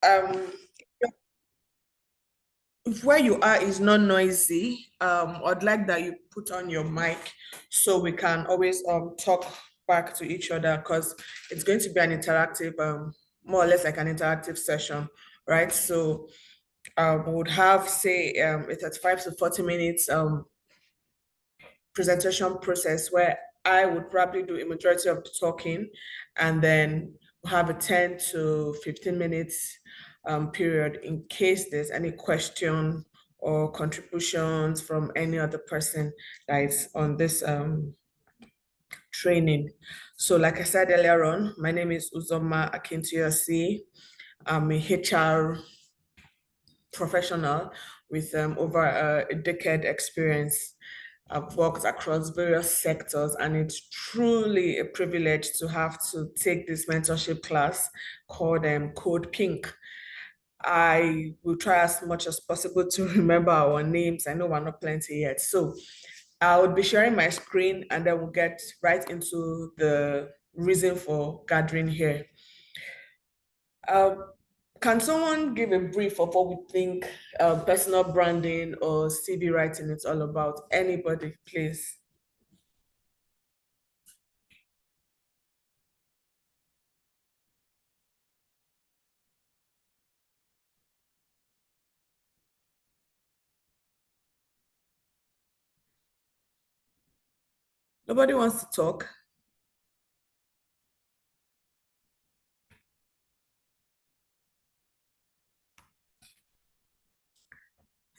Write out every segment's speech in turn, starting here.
um, if where you are is not noisy, I'd like that you put on your mic so we can always talk back to each other because it's going to be an interactive, more or less like an interactive session, right? So we would have say a 35 to 40 minutes presentation process where I would probably do a majority of the talking and then we'll have a 10 to 15 minutes period in case there's any question or contributions from any other person that is on this training. So like I said earlier on, my name is Uzoma Akintuyosi. I'm a HR professional with over a decade experience. I've worked across various sectors, and it's truly a privilege to have to take this mentorship class called CodePink. I will try as much as possible to remember our names. I know we're not plenty yet. So I would be sharing my screen and then we'll get right into the reason for gathering here. Can someone give a brief of what we think personal branding or CV writing is all about? Anybody, please. Nobody wants to talk.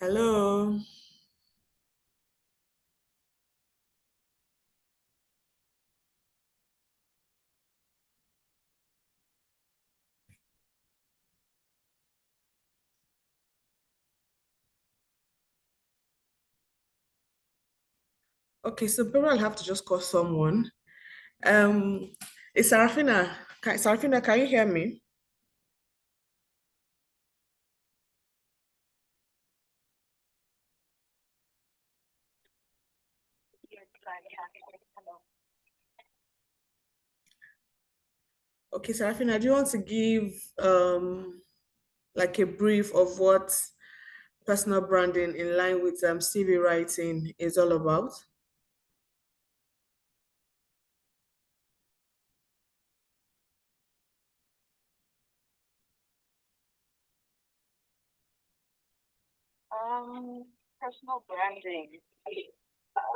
Hello. Okay, so probably I'll have to just call someone. It's Sarafina. Sarafina, can you hear me? Okay, Sarafina, do you want to give like a brief of what personal branding in line with CV writing is all about? Personal branding.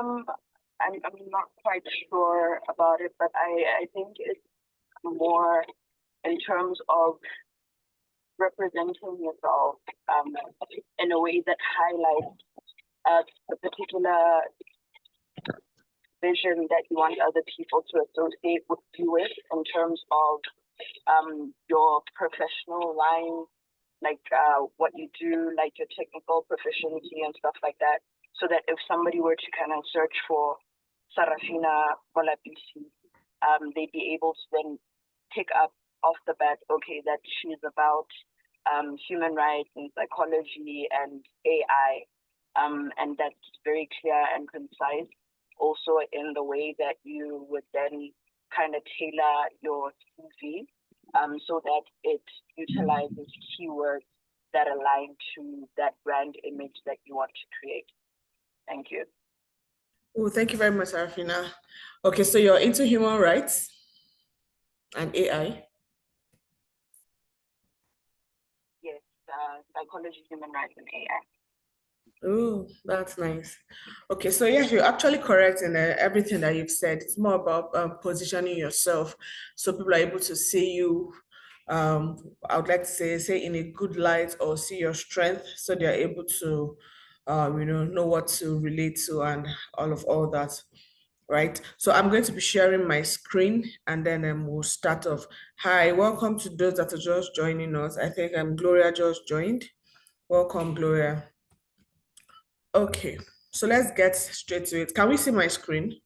Um, I'm not quite sure about it, but I think it's more in terms of representing yourself in a way that highlights a particular vision that you want other people to associate with you with in terms of your professional line, like what you do, like your technical proficiency and stuff like that. So that if somebody were to kind of search for Sarafina Molapisi, they'd be able to then pick up off the bat, okay, that she's about human rights and psychology and AI, and that's very clear and concise. Also, in the way that you would then kind of tailor your CV so that it utilizes keywords that align to that brand image that you want to create. Thank you. Oh, thank you very much, Sarafina. Okay, so you're into human rights and AI? Yes, psychology, human rights, and AI. Oh, that's nice. Okay, so yes, you're actually correct in everything that you've said. It's more about positioning yourself so people are able to see you. I would like to say in a good light or see your strength, so they're able to, know what to relate to and all that, right? So I'm going to be sharing my screen and then we'll start off. Hi, welcome to those that are just joining us. I think Gloria just joined. Welcome, Gloria. Okay, so let's get straight to it. Can we see my screen?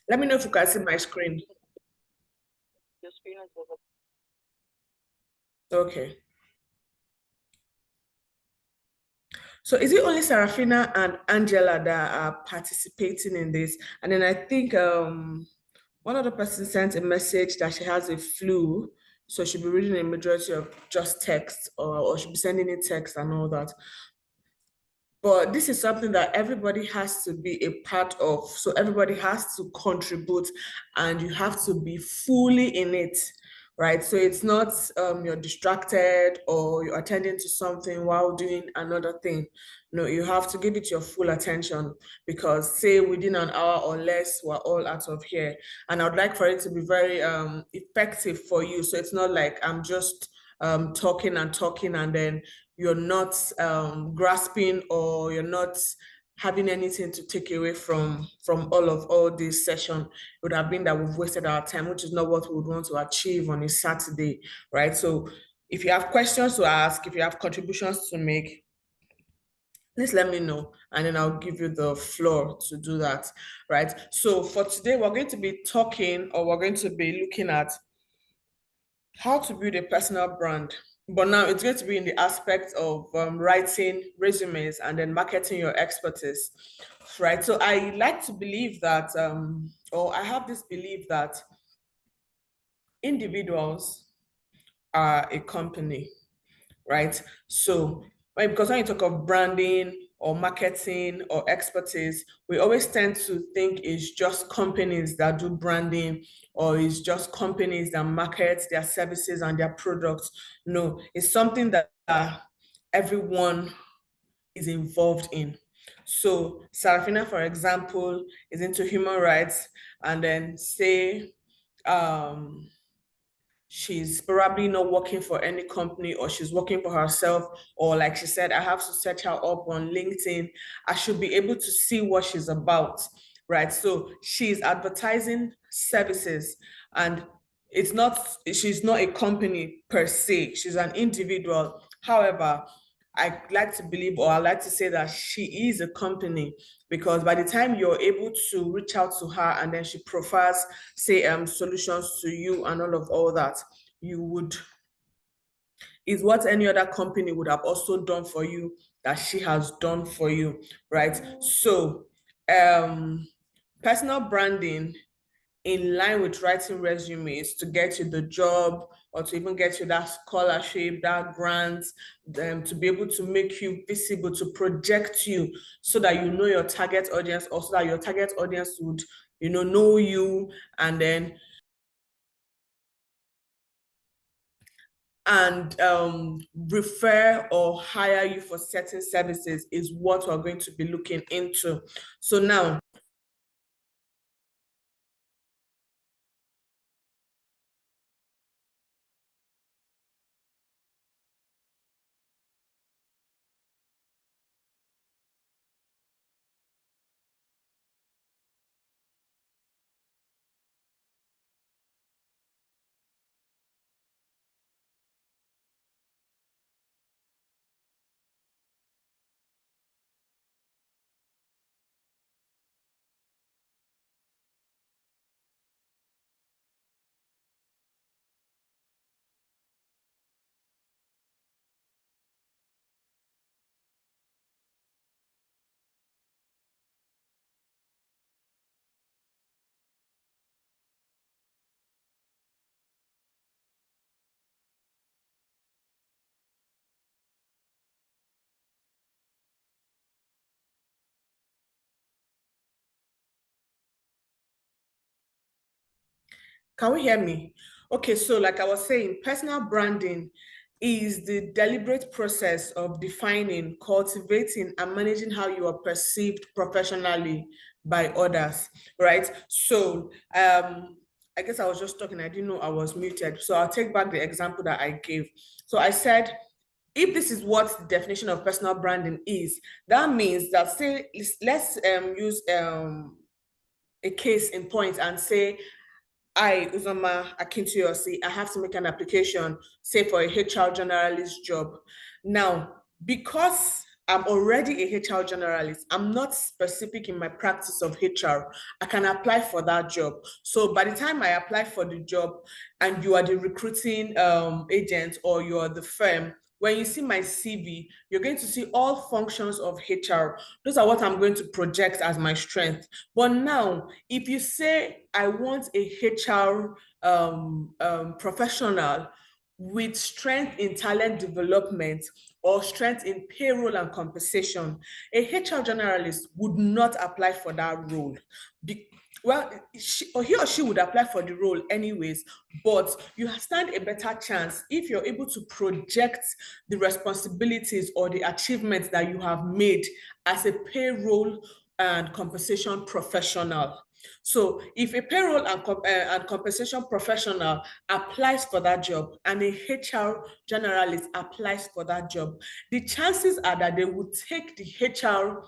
Let me know if you can see my screen. Your screen is over. Okay. So is it only Sarafina and Angela that are participating in this? And then I think one other person sent a message that she has a flu, so she'll be reading a majority of just text, or she'll be sending it text and all that. But this is something that everybody has to be a part of. So everybody has to contribute and you have to be fully in it, right? So it's not you're distracted or you're attending to something while doing another thing. No, you have to give it your full attention, because say within an hour or less, we're all out of here. And I would like for it to be very effective for you. So it's not like I'm just talking and talking and then you're not grasping, or you're not having anything to take away from all this session. It would have been that we've wasted our time, which is not what we would want to achieve on a Saturday, right? So if you have questions to ask, if you have contributions to make, please let me know, and then I'll give you the floor to do that, right? So for today, we're going to be talking, or we're going to be looking at how to build a personal brand. But now it's going to be in the aspect of writing resumes and then marketing your expertise, right? So I like to believe that, or I have this belief that individuals are a company, right? So, right, because when you talk of branding or marketing or expertise, we always tend to think it's just companies that do branding, or it's just companies that market their services and their products. No, it's something that everyone is involved in. So Sarafina, for example, is into human rights, and then say she's probably not working for any company, or she's working for herself, or like she said, I have to search her up on LinkedIn. I should be able to see what she's about, right? So she's advertising services, and she's not a company per se, she's an individual. However, I like to believe, or I like to say that she is a company, because by the time you're able to reach out to her and then she profiles, say, solutions to you and all that, you would, is what any other company would have also done for you that she has done for you, right? So, personal branding in line with writing resumes to get you the job, or to even get you that scholarship, that grant, to be able to make you visible, to project you, so that you know your target audience, or so that your target audience would, know you, and then refer or hire you for certain services, is what we're going to be looking into. So now, can we hear me? Okay, so like I was saying, personal branding is the deliberate process of defining, cultivating, and managing how you are perceived professionally by others, right? So I guess I was just talking, I didn't know I was muted. So I'll take back the example that I gave. So I said, if this is what the definition of personal branding is, that means that, say, let's use a case in point and say, I, Uzoma Akintuyosi, I have to make an application, say for a HR generalist job. Now, because I'm already a HR generalist, I'm not specific in my practice of HR, I can apply for that job. So by the time I apply for the job and you are the recruiting agent, or you are the firm, when you see my CV, you're going to see all functions of HR. Those are what I'm going to project as my strength. But now, if you say I want a HR professional with strength in talent development or strength in payroll and compensation, a HR generalist would not apply for that role. Well, he or she would apply for the role anyways, but you stand a better chance if you're able to project the responsibilities or the achievements that you have made as a payroll and compensation professional. So if a payroll and compensation professional applies for that job and a HR generalist applies for that job, the chances are that they would take the HR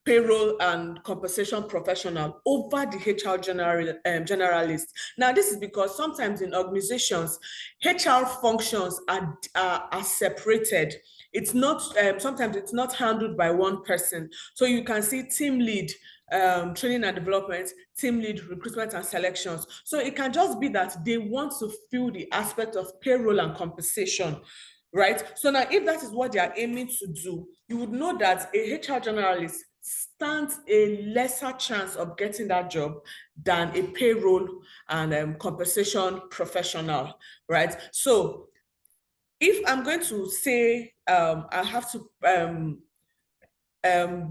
payroll and compensation professional over the HR generalist. Now, this is because sometimes in organizations, HR functions are separated. It's not, sometimes it's not handled by one person. So you can see team lead, training and development, team lead, recruitment and selections. So it can just be that they want to fill the aspect of payroll and compensation, right? So now, if that is what they are aiming to do, you would know that a HR generalist stands a lesser chance of getting that job than a payroll and compensation professional, right? So if I'm going to say I have to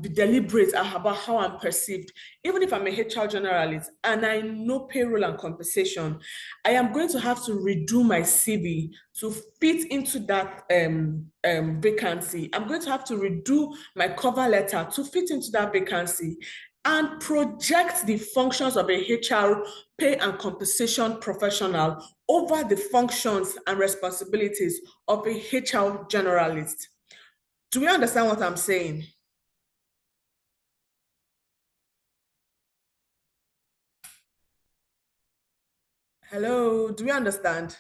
be deliberate about how I'm perceived, even if I'm a HR generalist and I know payroll and compensation, I am going to have to redo my CV to fit into that vacancy. I'm going to have to redo my cover letter to fit into that vacancy and project the functions of a HR pay and compensation professional over the functions and responsibilities of a HR generalist. Do we understand what I'm saying? Hello, do we understand?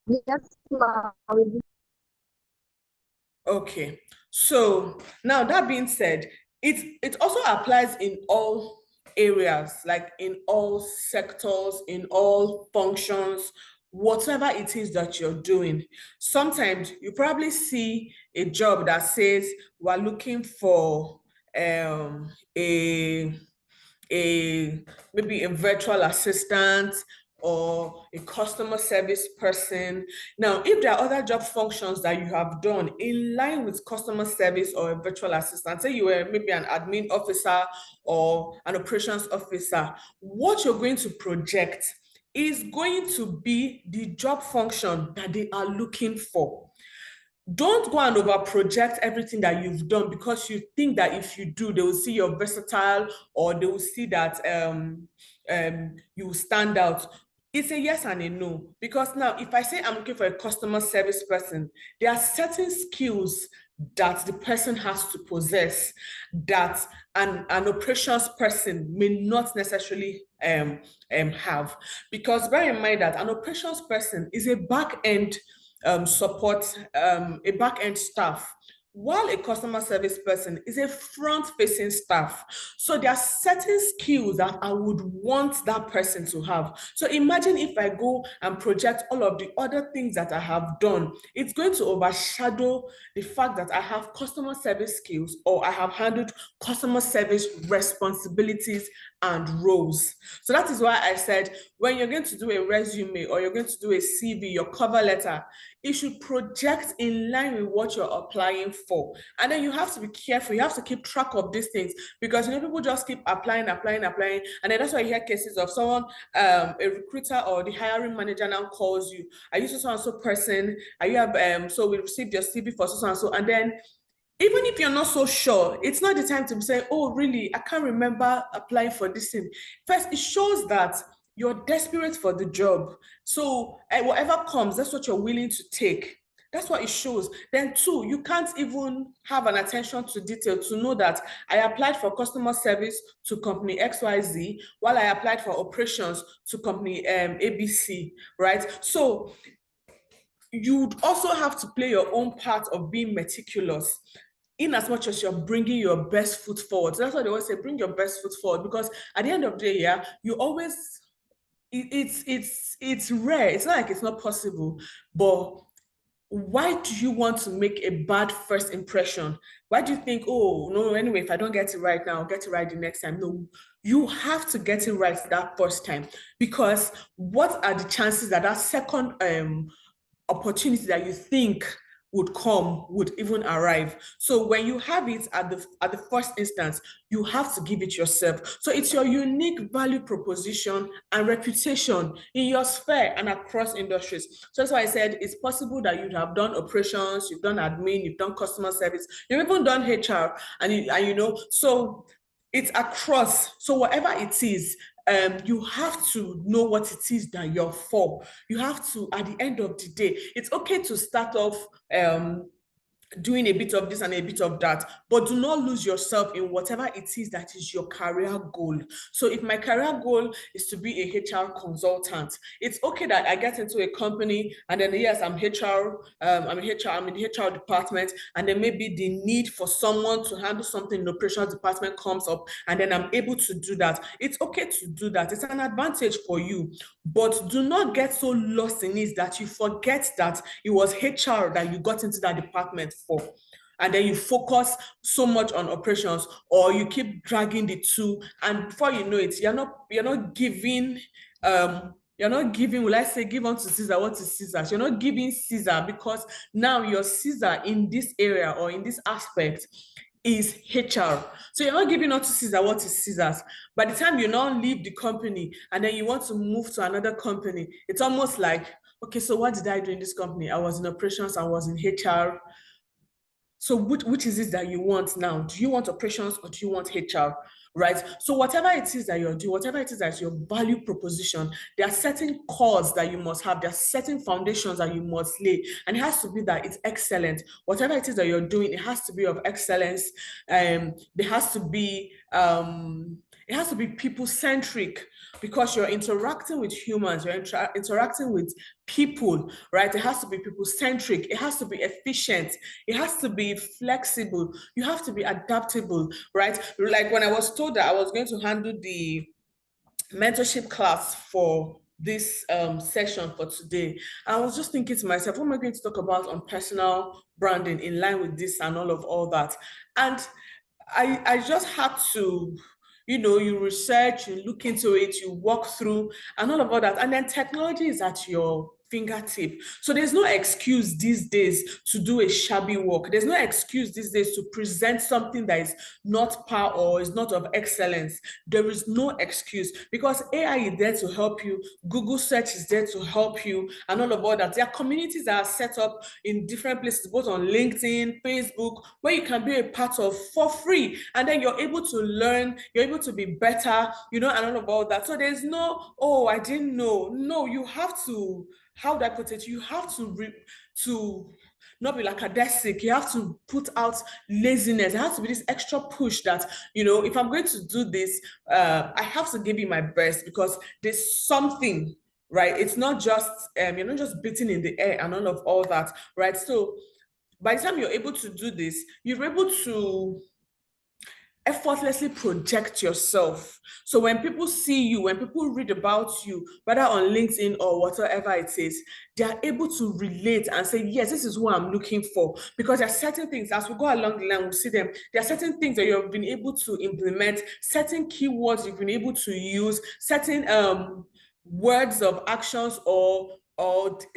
Yes, ma'am. Okay, so now that being said, it also applies in all areas, like in all sectors, in all functions, whatever it is that you're doing. Sometimes you probably see a job that says we're looking for a maybe a virtual assistant or a customer service person. Now, if there are other job functions that you have done in line with customer service or a virtual assistant, say you were maybe an admin officer or an operations officer, what you're going to project is going to be the job function that they are looking for. Don't go and over project everything that you've done because you think that if you do, they will see you're versatile or they will see that you stand out. It's a yes and a no. Because now, if I say I'm looking for a customer service person, there are certain skills that the person has to possess that an operations person may not necessarily have. Because bear in mind that an operations person is a back-end support, a back-end staff, while a customer service person is a front-facing staff. So there are certain skills that I would want that person to have. So imagine if I go and project all of the other things that I have done, it's going to overshadow the fact that I have customer service skills or I have handled customer service responsibilities and roles. So that is why I said, when you're going to do a resume or you're going to do a CV, your cover letter, it should project in line with what you're applying for. And then you have to be careful. You have to keep track of these things because people just keep applying. And then that's why you hear cases of someone, a recruiter or the hiring manager now calls you. Are you so and so person? Are you so we received your CV for so and so, and then even if you're not so sure, it's not the time to say, oh, really, I can't remember applying for this thing. First, it shows that you're desperate for the job. So whatever comes, that's what you're willing to take. That's what it shows. Then two, you can't even have an attention to detail to know that I applied for customer service to company XYZ while I applied for operations to company ABC, right? So you'd also have to play your own part of being meticulous in as much as you're bringing your best foot forward. So that's why they always say, bring your best foot forward, because at the end of the day, yeah, you always it's rare. It's not like it's not possible, but why do you want to make a bad first impression? Why do you think, oh, no, anyway, if I don't get it right now, I'll get it right the next time? No, you have to get it right that first time, because what are the chances that that second opportunity that you think would come would even arrive? So when you have it at the first instance, you have to give it yourself. So it's your unique value proposition and reputation in your sphere and across industries. So that's why I said it's possible that you'd have done operations, you've done admin, you've done customer service, you've even done HR, and so it's across. So whatever it is, you have to know what it is that you're for. You have to, at the end of the day, it's okay to start off doing a bit of this and a bit of that, but do not lose yourself in whatever it is that is your career goal. So if my career goal is to be a HR consultant, it's okay that I get into a company and then yes, I'm in the HR department, and then maybe the need for someone to handle something in the operations department comes up, and then I'm able to do that. It's okay to do that. It's an advantage for you, but do not get so lost in it that you forget that it was HR that you got into that department for, and then you focus so much on operations, or you keep dragging the two, and before you know it, you're not giving will I say, give unto Caesar what is Caesar's. You're not giving Caesar, because now your Caesar in this area or in this aspect is HR. So you're not giving unto Caesar what is Caesar's. By the time you now leave the company and then you want to move to another company, it's almost like, okay, so what did I do in this company? I was in operations, I was in HR. So which is it that you want now? Do you want operations or do you want HR? Right? So whatever it is that you're doing, whatever it is that's your value proposition, there are certain cores that you must have, there are certain foundations that you must lay, and it has to be that it's excellent. Whatever it is that you're doing, it has to be of excellence. It has to be people-centric, because you're interacting with humans, you're interacting with people, right? It has to be people-centric, it has to be efficient, it has to be flexible, you have to be adaptable, right? Like when I was told that I was going to handle the mentorship class for this session for today, I was just thinking to myself, what am I going to talk about on personal branding in line with this and all that? And I just had to, you research, you look into it, you walk through and all that. And then technology is at your fingertip. So there's no excuse these days to do a shabby work. There's no excuse these days to present something that is not par or is not of excellence. There is no excuse, because AI is there to help you. Google search is there to help you and all that. There are communities that are set up in different places, both on LinkedIn, Facebook, where you can be a part of for free. And then you're able to learn, you're able to be better, and all that. So there's no, oh, I didn't know. No, you have to, how do I put it? You have to not be lackadaisic. You have to put out laziness. There has to be this extra push that, if I'm going to do this, I have to give you my best, because there's something, right? It's not just, you're not just beating in the air and all that, right? So by the time you're able to do this, you're able to effortlessly project yourself. So when people see you, when people read about you, whether on LinkedIn or whatever it is, they are able to relate and say, yes, this is who I'm looking for. Because there are certain things, as we go along the line, we'll see them. There are certain things that you've been able to implement, certain keywords you've been able to use, certain words of actions or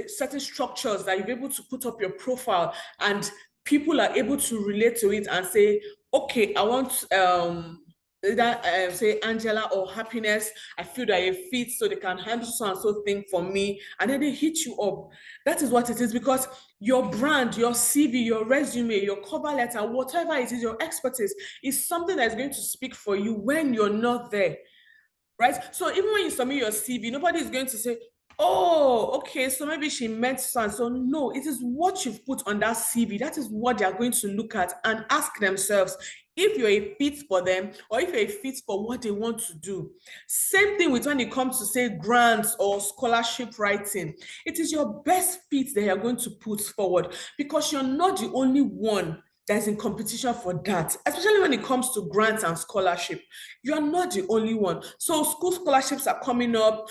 certain structures that you're able to put up your profile, and people are able to relate to it and say, okay, I want say Angela or Happiness, I feel that it fits, so they can handle so and so thing for me, and then they hit you up. That is what it is, because your brand, your CV, your resume, your cover letter, whatever it is, your expertise is something that is going to speak for you when you're not there, right? So even when you submit your CV, nobody is going to say, oh, okay, so maybe she meant so and so. No, it is what you've put on that CV. That is what they are going to look at and ask themselves if you're a fit for them, or if you're a fit for what they want to do. Same thing with when it comes to, say, grants or scholarship writing. It is your best fit that you're going to put forward, because you're not the only one that's in competition for that, especially when it comes to grants and scholarship. You are not the only one. So school scholarships are coming up,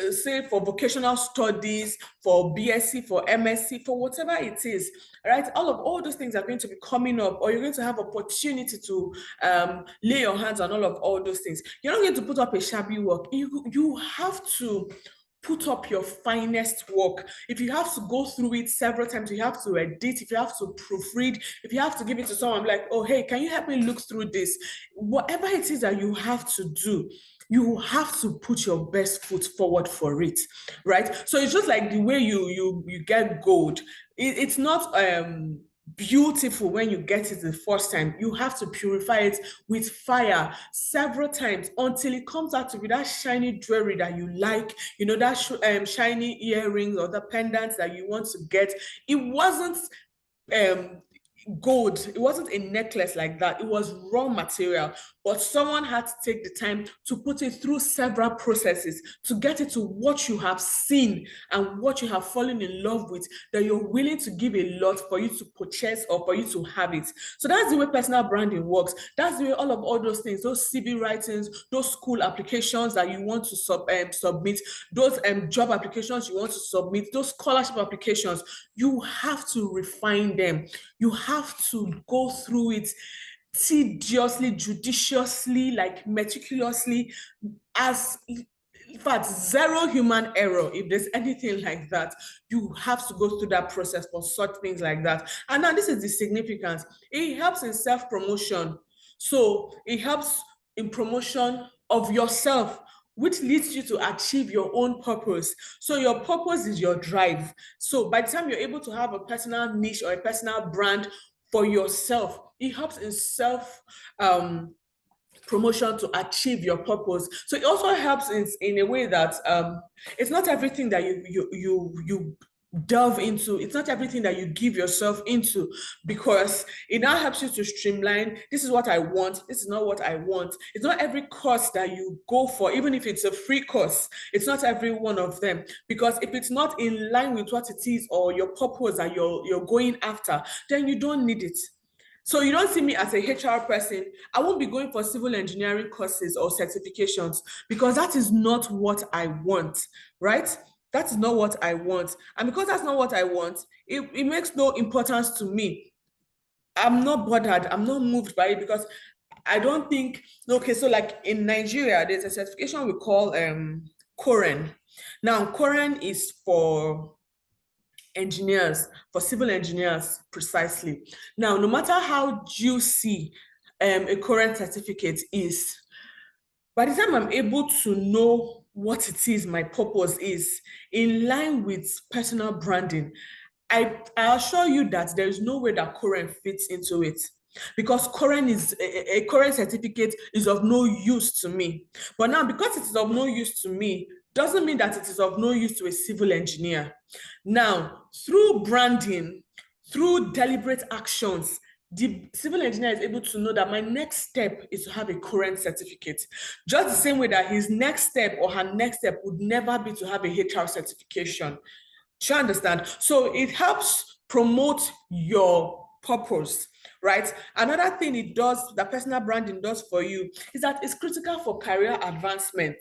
say for vocational studies, for BSc, for MSc, for whatever it is, right? All those things are going to be coming up, or you're going to have opportunity to lay your hands on all those things. You're not going to put up a shabby work. You have to put up your finest work. If you have to go through it several times, you have to edit, if you have to proofread, if you have to give it to someone like, oh, hey, can you help me look through this? Whatever it is that you have to do, you have to put your best foot forward for it, right? So it's just like the way you get gold. It's not beautiful when you get it the first time. You have to purify it with fire several times until it comes out to be that shiny jewelry that you like, you know, that shiny earrings or the pendants that you want to get. It wasn't gold, it wasn't a necklace like that, it was raw material, but someone had to take the time to put it through several processes to get it to what you have seen and what you have fallen in love with, that you're willing to give a lot for you to purchase or for you to have it. So that's the way personal branding works. That's the way all those things, those CV writings, those school applications that you want to submit, those job applications you want to submit, those scholarship applications, you have to refine them. You have to go through it tediously, judiciously, like meticulously, as in fact, zero human error. If there's anything like that, you have to go through that process for such things like that. And now this is the significance. It helps in self-promotion. So it helps in promotion of yourself, which leads you to achieve your own purpose. So your purpose is your drive. So by the time you're able to have a personal niche or a personal brand for yourself, it helps in self promotion to achieve your purpose. So it also helps in a way that it's not everything that you delve into, it's not everything that you give yourself into, because it now helps you to streamline. This is what I want, this is not what I want. It's not every course that you go for, even if it's a free course, it's not every one of them, because if it's not in line with what it is or your purpose that you're going after, then you don't need it. So you don't see me as a HR person. I won't be going for civil engineering courses or certifications, because that is not what I want, right? That is not what I want. And because that's not what I want, it makes no importance to me. I'm not bothered. I'm not moved by it, because I don't think, okay, so like in Nigeria, there's a certification we call COREN. Now, COREN is for engineers, for civil engineers precisely. Now, no matter how juicy a current certificate is, by the time I'm able to know what it is, my purpose is, in line with personal branding, I assure you that there is no way that current fits into it. Because current is a current certificate is of no use to me. But now, because it is of no use to me, doesn't mean that it is of no use to a civil engineer. Now, through branding, through deliberate actions, the civil engineer is able to know that my next step is to have a current certificate. Just the same way that his next step or her next step would never be to have a HR certification. Do you understand? So it helps promote your purpose, right? Another thing it does, that personal branding does for you, is that it's critical for career advancement.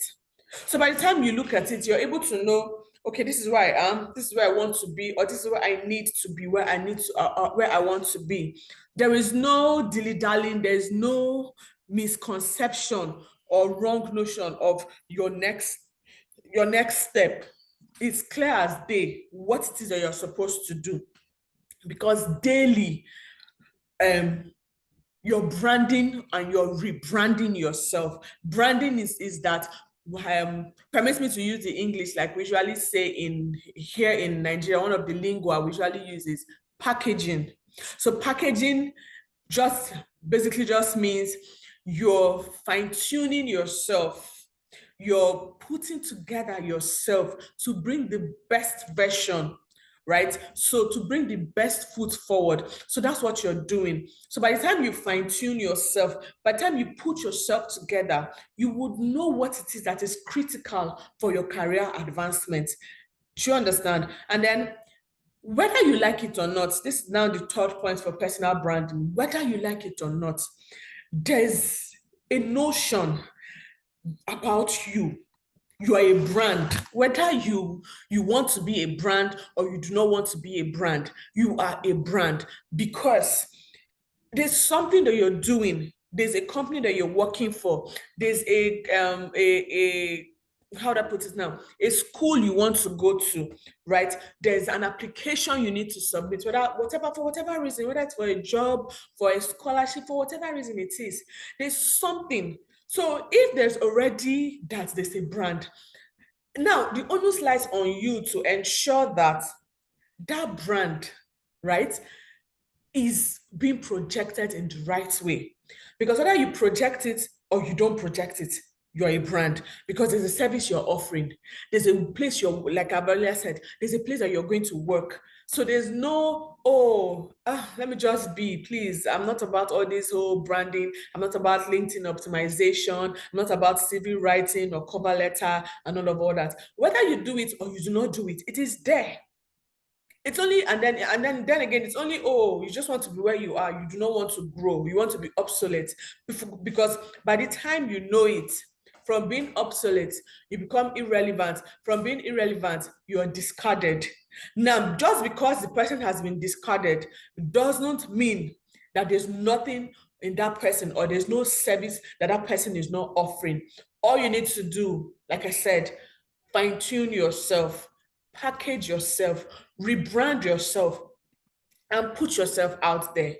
So by the time you look at it, you're able to know, okay, this is where I am, this is where I want to be, or this is where I need to be, where I need to, where I want to be. There is no dilly-dallying, there is no misconception or wrong notion of your next step. It's clear as day what it is that you're supposed to do, because daily, you're branding and you're rebranding yourself. Branding is that, permits me to use the English like we usually say here in Nigeria, one of the lingua we usually use is packaging. So packaging basically just means you're fine-tuning yourself. You're putting together yourself to bring the best version, right? So to bring the best foot forward. So that's what you're doing. So by the time you fine-tune yourself, by the time you put yourself together, you would know what it is that is critical for your career advancement. Do you understand? And then whether you like it or not, this is now the third point for personal branding. Whether you like it or not, there's a notion about you. You are a brand. Whether you want to be a brand or you do not want to be a brand, you are a brand because there's something that you're doing. There's a company that you're working for. There's a how do I put it now? A school you want to go to, right? There's an application you need to submit, for whatever reason, whether it's for a job, for a scholarship, for whatever reason it is. There's something. So if there's already that there's a brand, now the onus lies on you to ensure that that brand, right, is being projected in the right way. Because whether you project it or you don't project it, you're a brand because there's a service you're offering. There's a place you're, like I've earlier said, there's a place that you're going to work. So there's no, let me just be, please. I'm not about all this whole branding. I'm not about LinkedIn optimization. I'm not about CV writing or cover letter and all that. Whether you do it or you do not do it, it is there. It's only, and then again, it's only, you just want to be where you are. You do not want to grow. You want to be obsolete because by the time you know it, from being obsolete, you become irrelevant. From being irrelevant, you are discarded. Now, just because the person has been discarded does not mean that there's nothing in that person or there's no service that that person is not offering. All you need to do, like I said, fine-tune yourself, package yourself, rebrand yourself, and put yourself out there.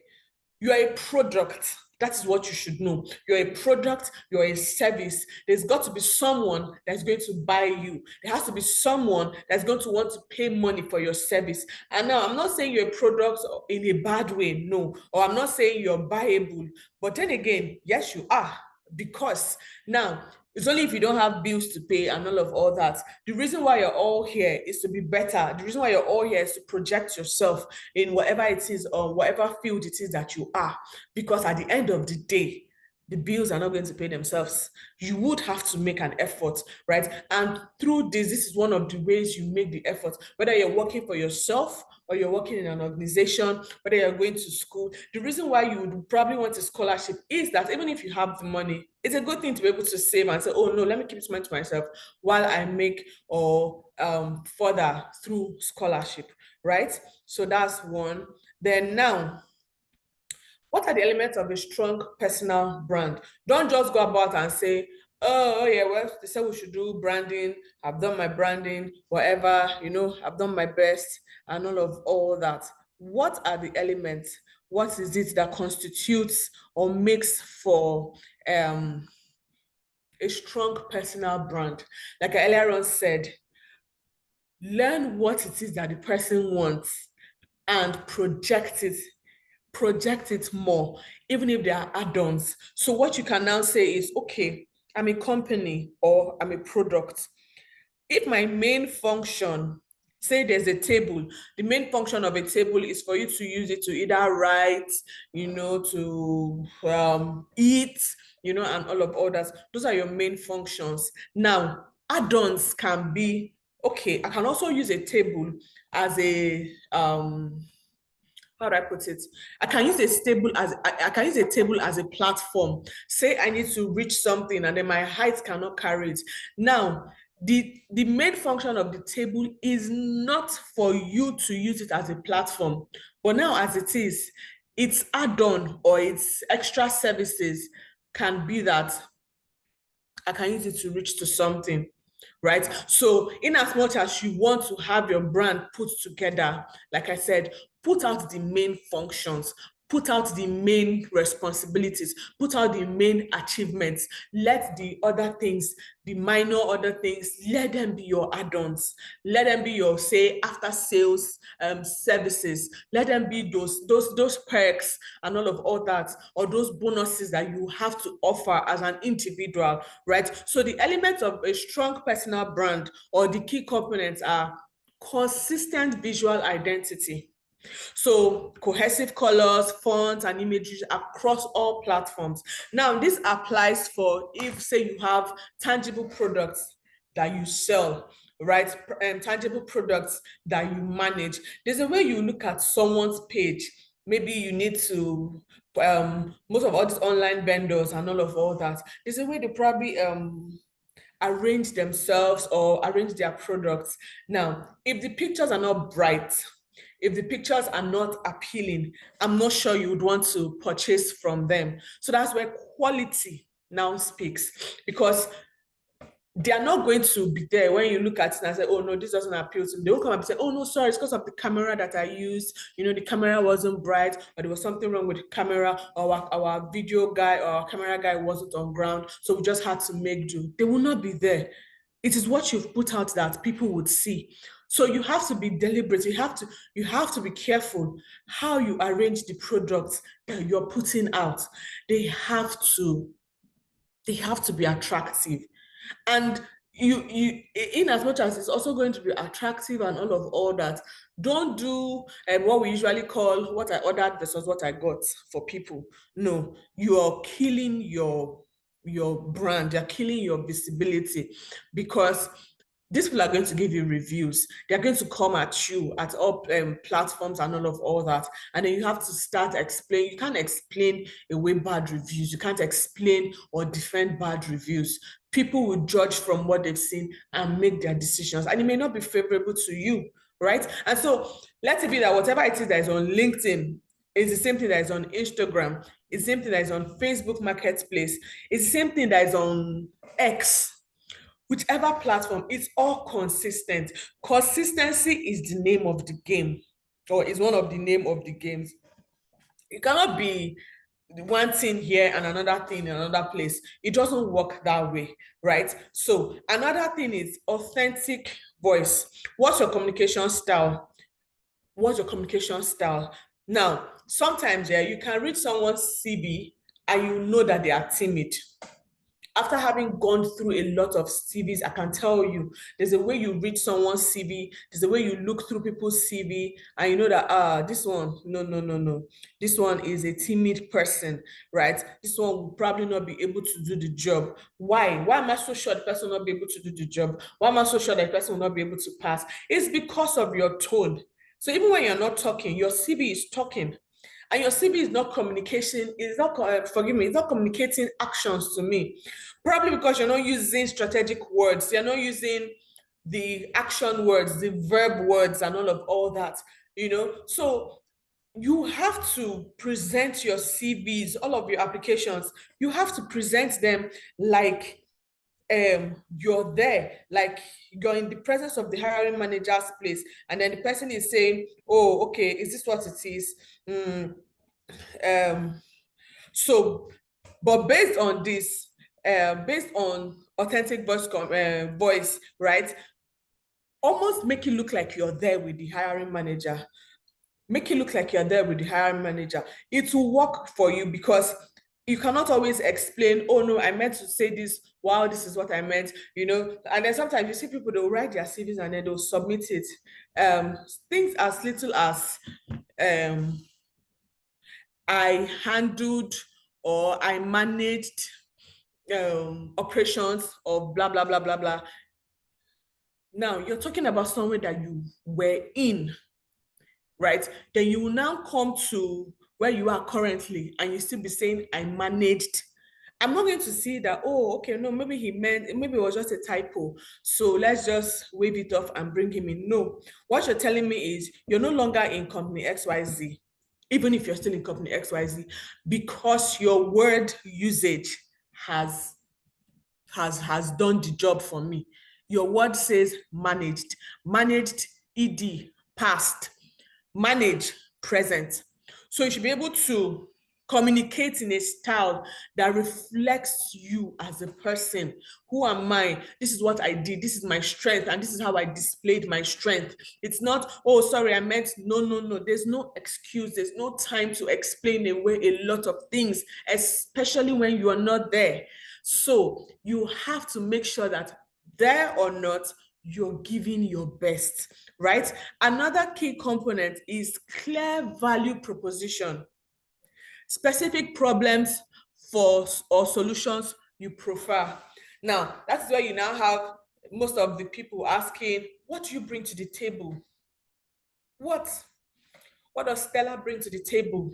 You are a product. That is what you should know. You're a product, you're a service. There's got to be someone that's going to buy you. There has to be someone that's going to want to pay money for your service. And now I'm not saying you're a product in a bad way, no. Or I'm not saying you're buyable. But then again, yes, you are. Because now it's only if you don't have bills to pay and all that. The reason why you're all here is to be better. The reason why you're all here is to project yourself in whatever it is or whatever field it is that you are. Because at the end of the day, the bills are not going to pay themselves. You would have to make an effort, right? And through this is one of the ways you make the effort, whether you're working for yourself or you're working in an organization, whether you're going to school. The reason why you would probably want a scholarship is that even if you have the money, it's a good thing to be able to save and say, oh no, let me keep this money to myself while I make or further through scholarship, right? So that's one. Then now, what are the elements of a strong personal brand? Don't just go about and say, oh yeah, well, they said we should do branding. I've done my branding, whatever, I've done my best and all that. What are the elements? What is it that constitutes or makes for a strong personal brand? Like I earlier on said, learn what it is that the person wants and project it more, even if there are add-ons. So what you can now say is, okay, I'm a company or I'm a product. If my main function, say there's a table, the main function of a table is for you to use it to either write, to eat, and all that. Those are your main functions. Now, add-ons can be, okay, I can also use a table as a how do I put it? I can use a table as a platform. Say I need to reach something and then my height cannot carry it. Now, the main function of the table is not for you to use it as a platform, but now as it is, its add-on or its extra services can be that I can use it to reach to something, right? So in as much as you want to have your brand put together, like I said, put out the main functions, put out the main responsibilities, put out the main achievements. Let the other things, the minor other things, let them be your add-ons. Let them be your, say, after sales services. Let them be those perks and all that, or those bonuses that you have to offer as an individual, right? So the elements of a strong personal brand or the key components are consistent visual identity. So cohesive colors, fonts, and images across all platforms. Now, this applies for if, say, you have tangible products that you sell, right? Tangible products that you manage. There's a way you look at someone's page. Maybe you need to, most of all these online vendors and all that, there's a way they probably arrange themselves or arrange their products. Now, if the pictures are not bright, if the pictures are not appealing, I'm not sure you would want to purchase from them. So that's where quality now speaks, because they are not going to be there when you look at it and say, oh no, this doesn't appeal to me. They will come up and say, oh no, sorry, it's because of the camera that I used. You know, the camera wasn't bright, or there was something wrong with the camera, or our video guy or our camera guy wasn't on ground, so we just had to make do. They will not be there. It is what you've put out that people would see. So you have to be deliberate. You have to be careful how you arrange the products that you're putting out. They have to be attractive. And you in as much as it's also going to be attractive and all that, don't do what we usually call what I ordered versus what I got for people. No, you are killing your brand, you're killing your visibility, because these people are going to give you reviews. They're going to come at you at all platforms and all that. And then you have to start explaining. You can't explain away bad reviews. You can't explain or defend bad reviews. People will judge from what they've seen and make their decisions. And it may not be favorable to you, right? And so let it be that whatever it is that is on LinkedIn is the same thing that is on Instagram. It's the same thing that is on Facebook Marketplace. It's the same thing that is on X. Whichever platform, it's all consistent. Consistency is the name of the game, or is one of the name of the games. You cannot be one thing here and another thing in another place. It doesn't work that way, right? So another thing is authentic voice. What's your communication style? What's your communication style? Now, sometimes you can read someone's CV and you know that they are timid. After having gone through a lot of CVs, I can tell you, there's a way you read someone's CV, there's a way you look through people's CV, and you know that, this one, no. This one is a timid person, right? This one will probably not be able to do the job. Why? Why am I so sure the person will not be able to do the job? Why am I so sure that the person will not be able to pass? It's because of your tone. So even when you're not talking, your CV is talking. And your CV is not communication, it's not, it's not communicating actions to me. Probably because you're not using strategic words, you're not using the action words, the verb words, and all that, you know? So you have to present your CVs, all of your applications, you have to present them like you're there, like you're in the presence of the hiring manager's place, and then the person is saying, oh, okay, is this what it is? So, but based on this, based on authentic voice, right? Almost make it look like you're there with the hiring manager. Make it look like you're there with the hiring manager. It will work for you, because you cannot always explain, oh no, I meant to say this, wow, this is what I meant, you know. And then sometimes you see people, they'll write their CVs and then they'll submit it. Things as little as I handled or I managed operations of blah, blah, blah, blah, blah. Now you're talking about somewhere that you were in, right? Then you will now come to where you are currently and you still be saying, I managed. I'm not going to see that, oh, okay, no, maybe he meant, maybe it was just a typo. So let's just wave it off and bring him in. No, what you're telling me is you're no longer in company XYZ, even if you're still in company XYZ, because your word usage has done the job for me. Your word says managed, ED, past, manage, present. So you should be able to communicate in a style that reflects you as a person. Who am I? This is what I did. This is my strength, and this is how I displayed my strength. It's not, oh, sorry, I meant, no. There's no excuse. There's no time to explain away a lot of things, especially when you are not there. So you have to make sure that there or not, you're giving your best, right? Another key component is clear value proposition. Specific problems or solutions you prefer. Now, that's where you now have most of the people asking, what do you bring to the table? What does Stella bring to the table?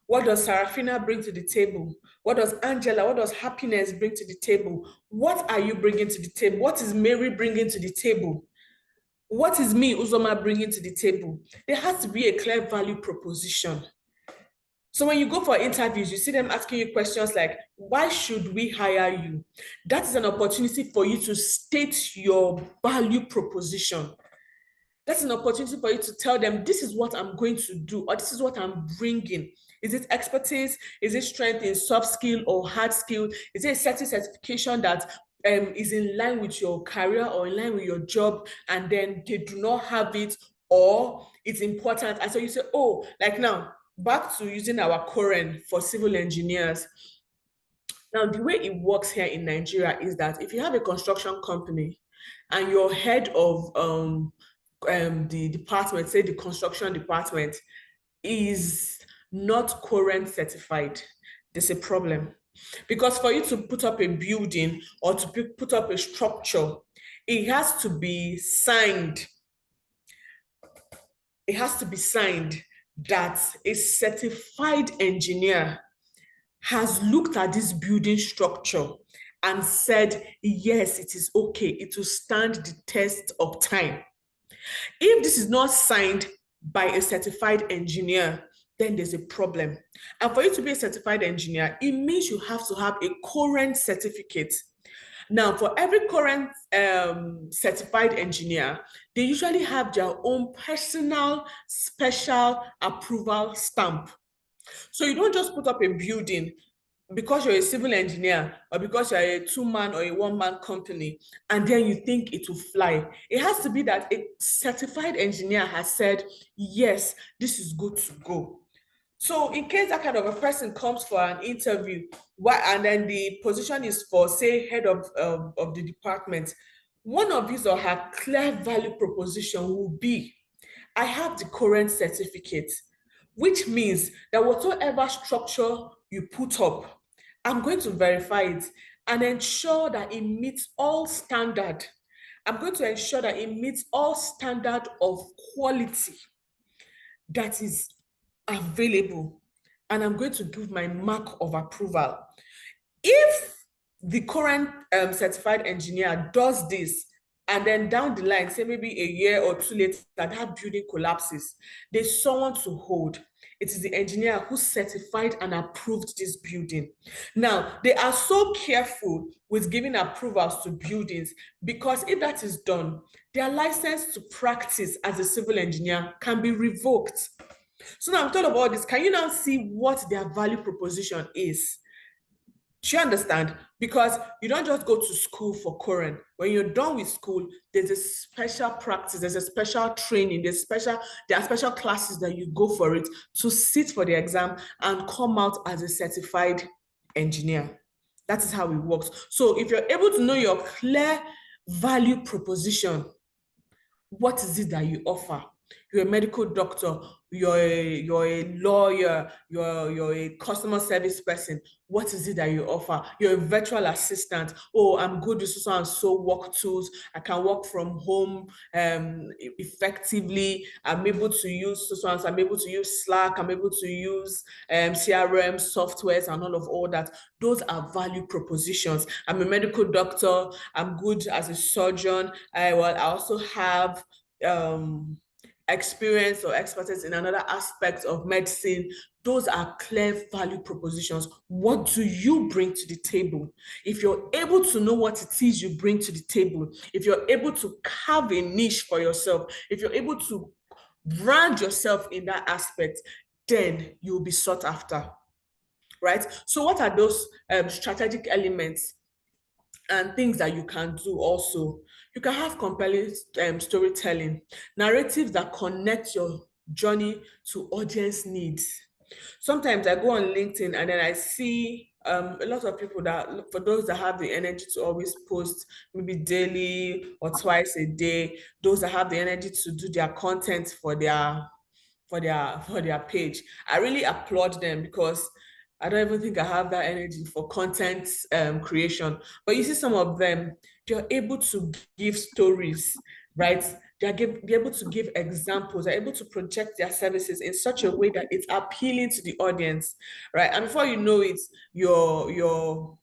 What does Sarafina bring to the table? What does Angela, what does Happiness bring to the table? What are you bringing to the table? What is Mary bringing to the table? What is me, Uzoma, bringing to the table? There has to be a clear value proposition. So when you go for interviews, you see them asking you questions like, why should we hire you? That is an opportunity for you to state your value proposition. That's an opportunity for you to tell them, this is what I'm going to do, or this is what I'm bringing. Is it expertise? Is it strength in soft skill or hard skill? Is it a certain certification that is in line with your career or in line with your job, and then they do not have it, or it's important? And so you say, oh, like now, back to using our current for civil engineers. Now, the way it works here in Nigeria is that if you have a construction company and your head of the department, say the construction department, is not current certified, there's a problem. Because for you to put up a building or to put up a structure, it has to be signed. It has to be signed that a certified engineer has looked at this building structure and said, yes, it is okay, it will stand the test of time. If this is not signed by a certified engineer, then there's a problem. And for you to be a certified engineer, it means you have to have a current certificate. Now, for every current certified engineer, they usually have their own personal special approval stamp. So you don't just put up a building because you're a civil engineer or because you're a two-man or a one-man company, and then you think it will fly. It has to be that a certified engineer has said, yes, this is good to go. So in case that kind of a person comes for an interview, and then the position is for, say, head of the department, one of his or her clear value proposition will be, I have the current certificate, which means that whatever structure you put up, I'm going to verify it and ensure that it meets all standard. I'm going to ensure that it meets all standard of quality that is available, and I'm going to give my mark of approval. If the current certified engineer does this, and then down the line, say maybe a year or two later, that building collapses, there's someone to hold. It is the engineer who certified and approved this building. Now, they are so careful with giving approvals to buildings because if that is done, their license to practice as a civil engineer can be revoked. So now I'm talking about this. Can you now see what their value proposition is? Do you understand? Because you don't just go to school for current. When you're done with school, there's a special practice, there's a special training, there are special classes that you go for it to sit for the exam and come out as a certified engineer. That is how it works. So if you're able to know your clear value proposition, what is it that you offer? You're a medical doctor, you're a lawyer, you're a customer service person. What is it that you offer? You're a virtual assistant. Oh, I'm good with so and so work tools. I can work from home effectively. I'm able to use so and so. I'm able to use Slack. I'm able to use CRM softwares and all of that. Those are value propositions. I'm a medical doctor. I'm good as a surgeon. I also have experience or expertise in another aspect of medicine. Those are clear value propositions. What do you bring to the table? If you're able to know what it is you bring to the table, if you're able to carve a niche for yourself, if you're able to brand yourself in that aspect, then you'll be sought after, right? So what are those strategic elements and things that you can do also? You can have compelling storytelling, narratives that connect your journey to audience needs. Sometimes I go on LinkedIn and then I see a lot of people that, for those that have the energy to always post maybe daily or twice a day, those that have the energy to do their content for their page, I really applaud them because I don't even think I have that energy for content creation. But you see some of them, they're able to give stories, right? They're able to give examples, they're able to project their services in such a way that it's appealing to the audience, right? And before you know it, you're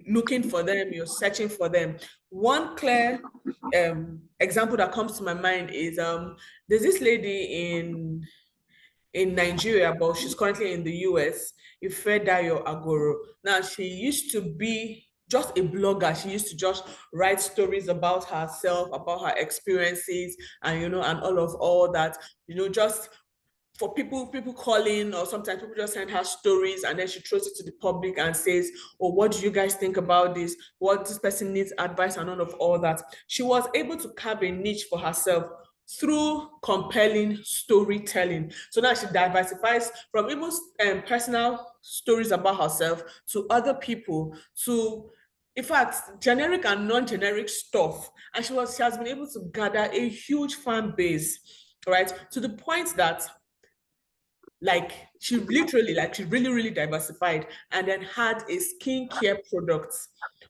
looking for them, you're searching for them. One clear example that comes to my mind is there's this lady in Nigeria, but she's currently in the US, Ifedayo Agoro. Now, she used to be just a blogger. She used to just write stories about herself, about her experiences, and and all that, just for people calling, or sometimes people just send her stories and then she throws it to the public and says, oh, what do you guys think about this? What this person needs advice and all that. She was able to carve a niche for herself through compelling storytelling. So now she diversifies from even personal stories about herself to other people, to in fact generic and non-generic stuff. And she has been able to gather a huge fan base, right? To the point that she really diversified and then had a skincare product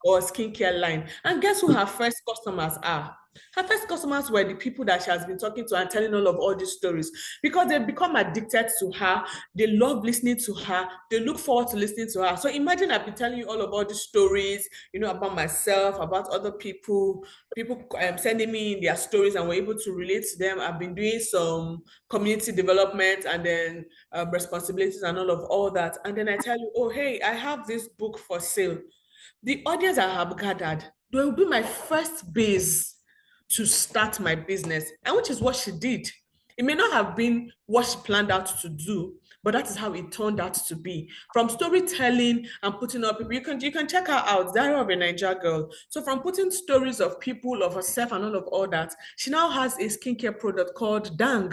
or a skincare line. And guess who her first customers are? Her first customers were the people that she has been talking to and telling all these stories, because they've become addicted to her. They love listening to her. They look forward to listening to her. So imagine I've been telling you all about these stories, about myself, about other people sending me their stories, and we're able to relate to them. I've been doing some community development and then responsibilities and all that. And then I tell you, oh, hey, I have this book for sale. The audience I have gathered, they will be my first base to start my business, and which is what she did. It may not have been what she planned out to do, but that is how it turned out to be. From storytelling and putting up people, you can check her out, Diary of a Niger Girl. So from putting stories of people, of herself, and all that, she now has a skincare product called Dang.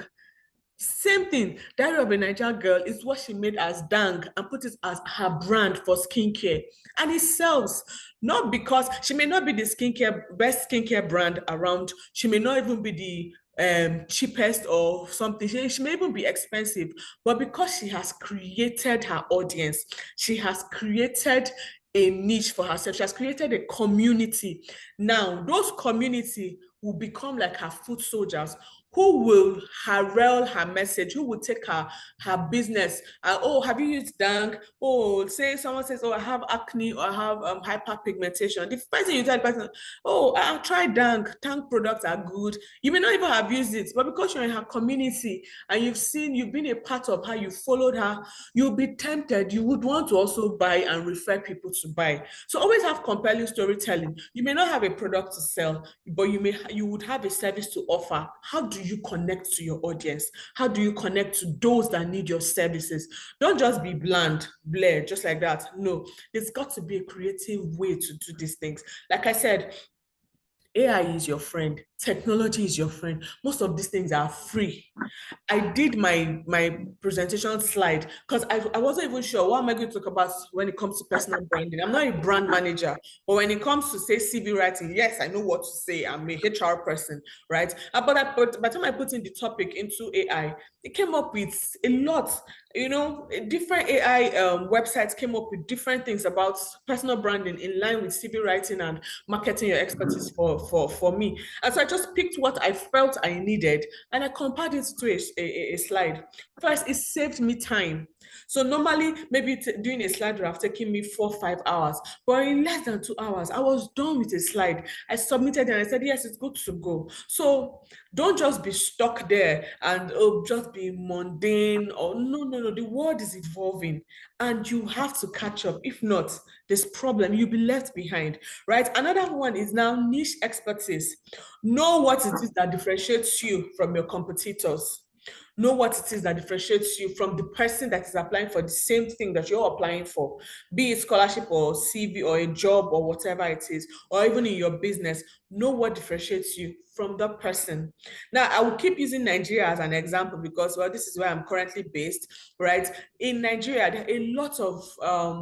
Same thing. Diary of a Niger Girl is what she made as Dang and put it as her brand for skincare. And it sells. Not because she may not be the best skincare brand around. She may not even be the cheapest or something. She may even be expensive. But because she has created her audience, she has created a niche for herself. She has created a community. Now, those community will become like her foot soldiers, who will herald her message, who will take her business. Oh, have you used Dang? Oh, say someone says, oh, I have acne or I have hyperpigmentation. The first thing you tell the person, oh, I'll try Dang. Dang products are good. You may not even have used it, but because you're in her community and you've been a part of her, you followed her, you'll be tempted. You would want to also buy and refer people to buy. So always have compelling storytelling. You may not have a product to sell, but you would have a service to offer. How do you connect to your audience? How do you connect to those that need your services? Don't just be blair, just like that. No, there's got to be a creative way to do these things. Like I said, AI is your friend. Technology is your friend. Most of these things are free. I did my presentation slide because I wasn't even sure what am I going to talk about when it comes to personal branding. I'm not a brand manager, but when it comes to say CV writing, yes, I know what to say. I'm a HR person, right? But by the time I put in the topic into AI, it came up with a lot. Different AI websites came up with different things about personal branding in line with CV writing and marketing your expertise for me. And so I just picked what I felt I needed and I compared it to a slide. First, it saved me time. So normally, maybe doing a slide would have taken me 4 or 5 hours, but in less than 2 hours, I was done with a slide. I submitted and I said, yes, it's good to go. So don't just be stuck there and just be mundane or no. The world is evolving and you have to catch up. If not, this problem, you'll be left behind, right? Another one is now niche expertise. Know what it is that differentiates you from your competitors. Know what it is that differentiates you from the person that is applying for the same thing that you're applying for, be it scholarship or CV or a job or whatever it is, or even in your business. Know what differentiates you from that person. Now, I will keep using Nigeria as an example because, well, this is where I'm currently based, right? In Nigeria, there are a lot of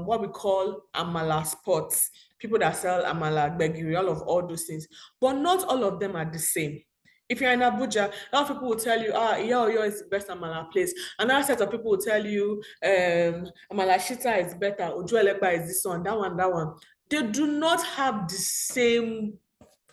what we call amala spots, people that sell amala, gbegiri, all those things, but not all of them are the same. If you're in Abuja, a lot of people will tell you, Iyo is the best Amala place. Another set of people will tell you, Amala Shita is better, Ojo Elegba is this one, that one, that one. They do not have the same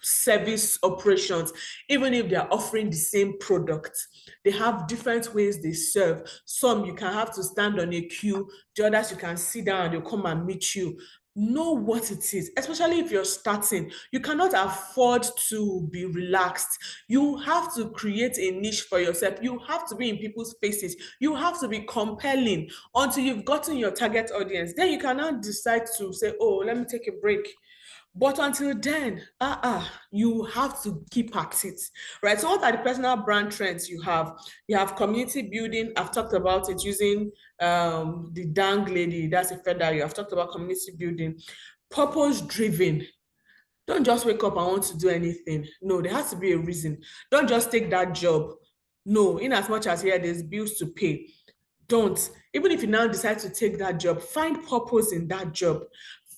service operations, even if they're offering the same product. They have different ways they serve. Some you can have to stand on a queue, the others you can sit down and they'll come and meet you. Know what it is, especially if you're starting. You cannot afford to be relaxed. You have to create a niche for yourself. You have to be in people's faces. You have to be compelling until you've gotten your target audience. Then you cannot decide to say, oh, let me take a break. But until then, you have to keep at it, right? So what are the personal brand trends you have? You have community building. I've talked about it using the dang lady, that's a feather. You have talked about community building. Purpose driven. Don't just wake up and want to do anything. No, there has to be a reason. Don't just take that job. No, in as much as here, there's bills to pay. Don't. Even if you now decide to take that job, find purpose in that job.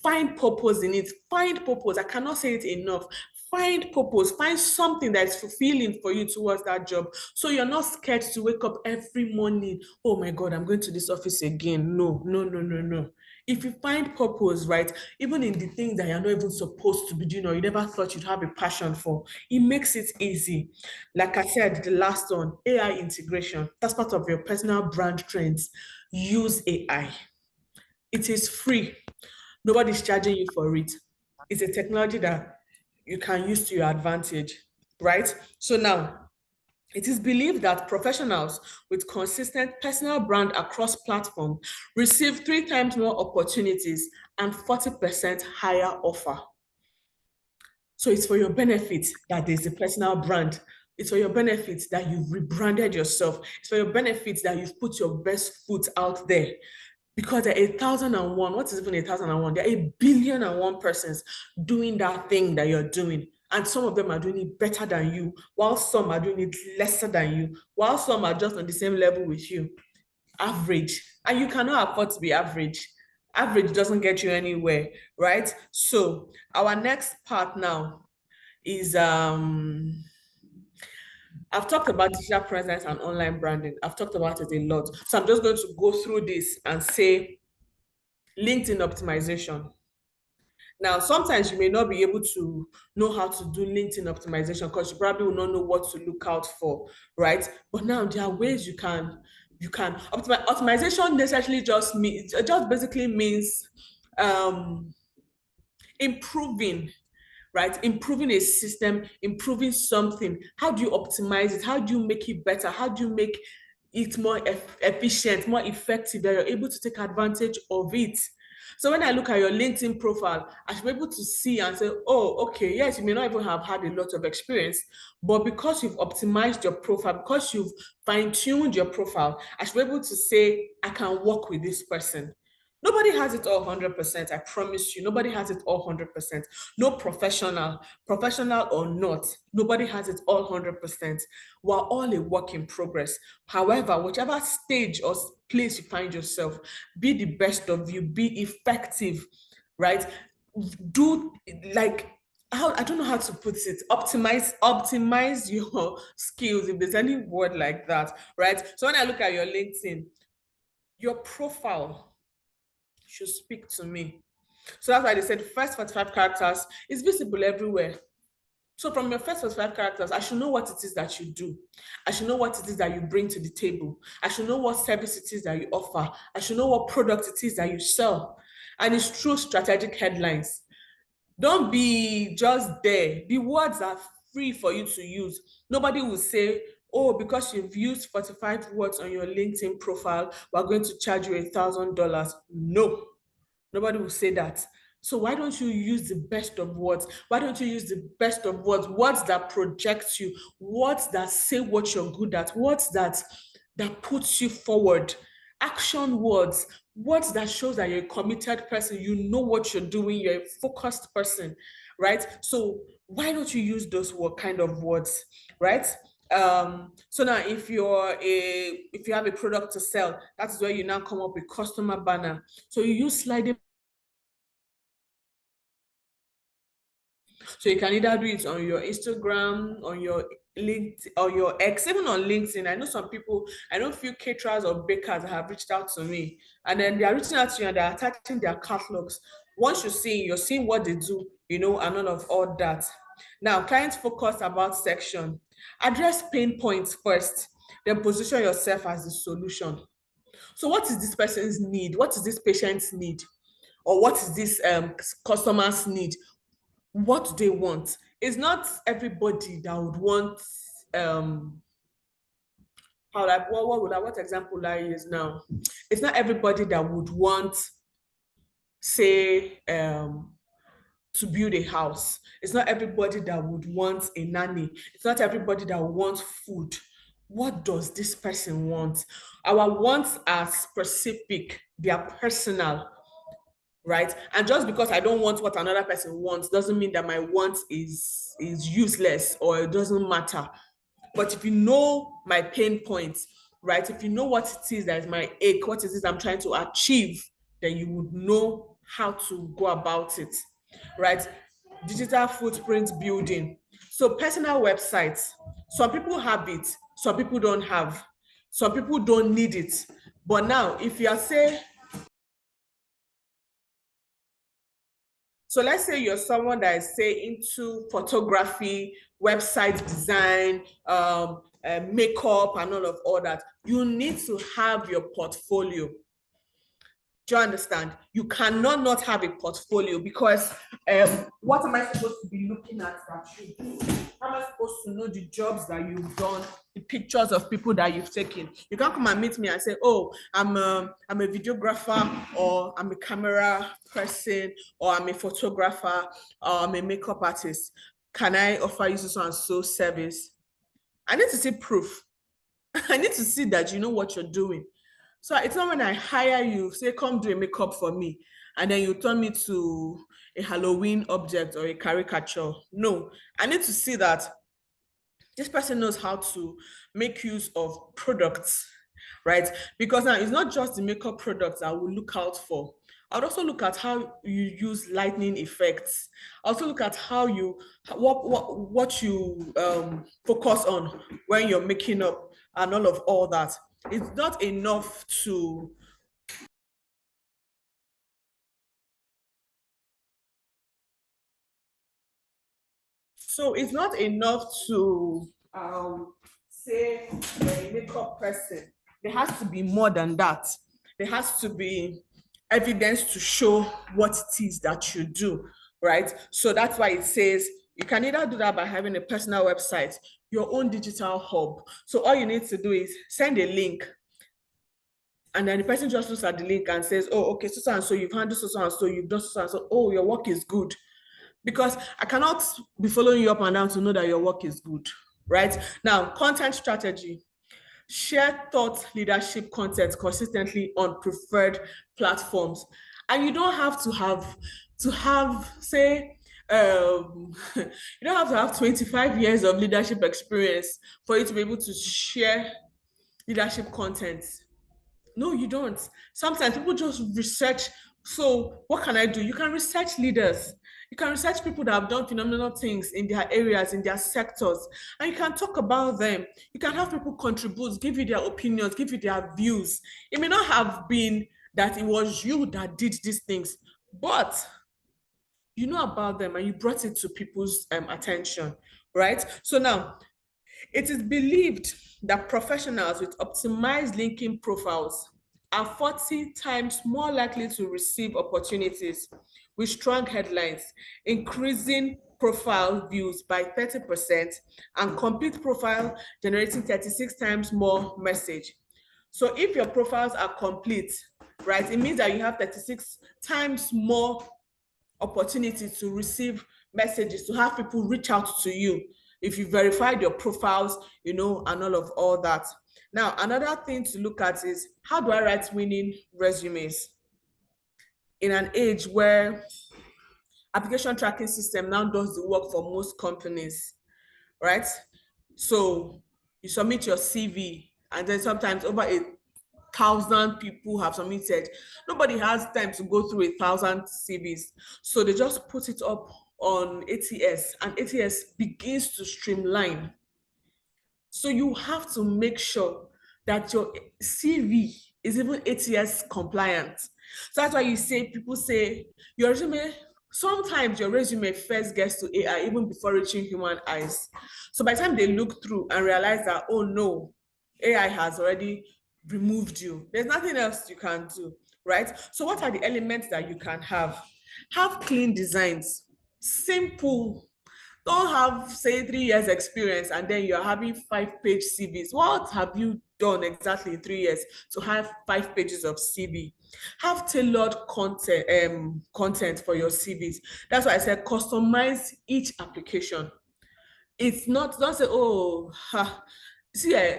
Find purpose in it. Find purpose. I cannot say it enough. Find purpose. Find something that is fulfilling for you towards that job. So you're not scared to wake up every morning. Oh my God, I'm going to this office again. No, no, no, no, no. If you find purpose, right, even in the things that you're not even supposed to be doing or you never thought you'd have a passion for, it makes it easy. Like I said, the last one, AI integration. That's part of your personal brand trends. Use AI. It is free. Nobody's charging you for it. It's a technology that you can use to your advantage, right? So now, it is believed that professionals with consistent personal brand across platforms receive 3 times more opportunities and 40% higher offer. So it's for your benefit that there's a personal brand. It's for your benefit that you've rebranded yourself. It's for your benefit that you've put your best foot out there. Because there are 1,001, what is even 1,001? There are 1,000,000,001 persons doing that thing that you're doing. And some of them are doing it better than you, while some are doing it lesser than you, while some are just on the same level with you. Average. And you cannot afford to be average. Average doesn't get you anywhere, right? So our next part now is I've talked about digital presence and online branding. I've talked about it a lot. So I'm just going to go through this and say LinkedIn optimization. Now, sometimes you may not be able to know how to do LinkedIn optimization because you probably will not know what to look out for, right? But now there are ways you can optimize. Optimization necessarily just basically means improving, right? Improving a system, improving something. How do you optimize it? How do you make it better? How do you make it more efficient, more effective, that you're able to take advantage of it? So when I look at your LinkedIn profile, I should be able to see and say, oh, okay, yes, you may not even have had a lot of experience, but because you've optimized your profile, because you've fine-tuned your profile, I should be able to say, I can work with this person. Nobody has it all 100%, I promise you. Nobody has it all 100%. No professional or not, nobody has it all 100%. We're all a work in progress. However, whichever stage or place you find yourself, be the best of you, be effective, right? Do like, how, I don't know how to put it, optimize your skills, if there's any word like that, right? So when I look at your LinkedIn, your profile should speak to me. So that's why they said first 45 characters is visible everywhere. So from your first 45 characters, I should know what it is that you do. I should know what it is that you bring to the table. I should know what service it is that you offer. I should know what product it is that you sell. And it's through strategic headlines. Don't be just there. The words are free for you to use. Nobody will say, oh, because you've used 45 words on your LinkedIn profile, we're going to charge you $1,000. No, nobody will say that. So why don't you use the best of words? Why don't you use the best of words? Words that project you, words that say what you're good at, words that puts you forward, action words, words that shows that you're a committed person, you know what you're doing, you're a focused person, right? So why don't you use those kind of words, right? So now if you have a product to sell, that's where you now come up with customer banner. So you use sliding So you can either do it on your Instagram, on your LinkedIn, or your X, even on LinkedIn. I know some people, I know a few caterers or bakers that have reached out to me, and then they are reaching out to you and they're attaching their catalogs. Once you're seeing what they do, and none of all that. Now, client focus about section. Address pain points first, then position yourself as the solution. So what is this person's need? What is this patient's need? Or what is this customer's need? What do they want? It's not everybody that would want what example I use now? It's not everybody that would want, say, to build a house. It's not everybody that would want a nanny. It's not everybody that wants food. What does this person want? Our wants are specific, they are personal, right? And just because I don't want what another person wants doesn't mean that my want is useless or it doesn't matter. But if you know my pain points, right? If you know what it is that is my ache, what is it I'm trying to achieve, then you would know how to go about it, right? Digital footprint building. So personal websites, some people have it, some people don't have, some people don't need it. But now, if you are say, so let's say you're someone that is, say, into photography, website design, makeup, and all that. You need to have your portfolio. Do you understand? You cannot not have a portfolio because what am I supposed to be looking at that you do? How am I supposed to know the jobs that you've done, the pictures of people that you've taken? You can't come and meet me and say, oh, I'm a videographer, or I'm a camera person, or I'm a photographer, or I'm a makeup artist. Can I offer you so and so service? I need to see proof. I need to see that you know what you're doing. So it's not when I hire you, say, come do a makeup for me, and then you turn me to a Halloween object or a caricature. No, I need to see that this person knows how to make use of products, right? Because now it's not just the makeup products I will look out for. I'd also look at how you use lightning effects. I also look at how you what you focus on when you're making up and all that. It's not enough to it's not enough to say a makeup person. There has to be more than that. There has to be evidence to show what it is that you do, right? So that's why it says you can either do that by having a personal website, your own digital hub. So all you need to do is send a link, and then the person just looks at the link and says, oh, okay, so and so you've handled so and so, you've done so and so, oh, your work is good. Because I cannot be following you up and down to know that your work is good, right? Now, content strategy. Share thought leadership content consistently on preferred platforms. And you don't have to have, say, you don't have to have 25 years of leadership experience for you to be able to share leadership content. No, you don't. Sometimes people just research. So what can I do? You can research leaders. You can research people that have done phenomenal things in their areas, in their sectors, and you can talk about them. You can have people contribute, give you their opinions, give you their views. It may not have been that it was you that did these things, but you know about them and you brought it to people's attention, right? So now, it is believed that professionals with optimized LinkedIn profiles are 40 times more likely to receive opportunities with strong headlines, increasing profile views by 30%, and complete profile generating 36 times more message. So if your profiles are complete, right, it means that you have 36 times more opportunity to receive messages, to have people reach out to you if you verified your profiles, and all that. Now, another thing to look at is, how do I write winning resumes in an age where application tracking system now does the work for most companies, right? So you submit your CV, and then sometimes over 1,000 people have submitted. Nobody has time to go through 1,000 CVs, so they just put it up on ATS and ATS begins to streamline. So you have to make sure that your CV is even ATS compliant. So that's why you say, people say your resume, sometimes your resume first gets to AI even before reaching human eyes. So by the time they look through and realize that, oh no, AI has already removed you, there's nothing else you can do, right? So what are the elements that you can have? Have clean designs, simple. Don't have, say, 3 years experience and then you're having 5-page CVs. What have you done exactly in 3 years to have 5 pages of CV? Have tailored content for your CVs. That's why I said customize each application. It's not, don't say, oh, see,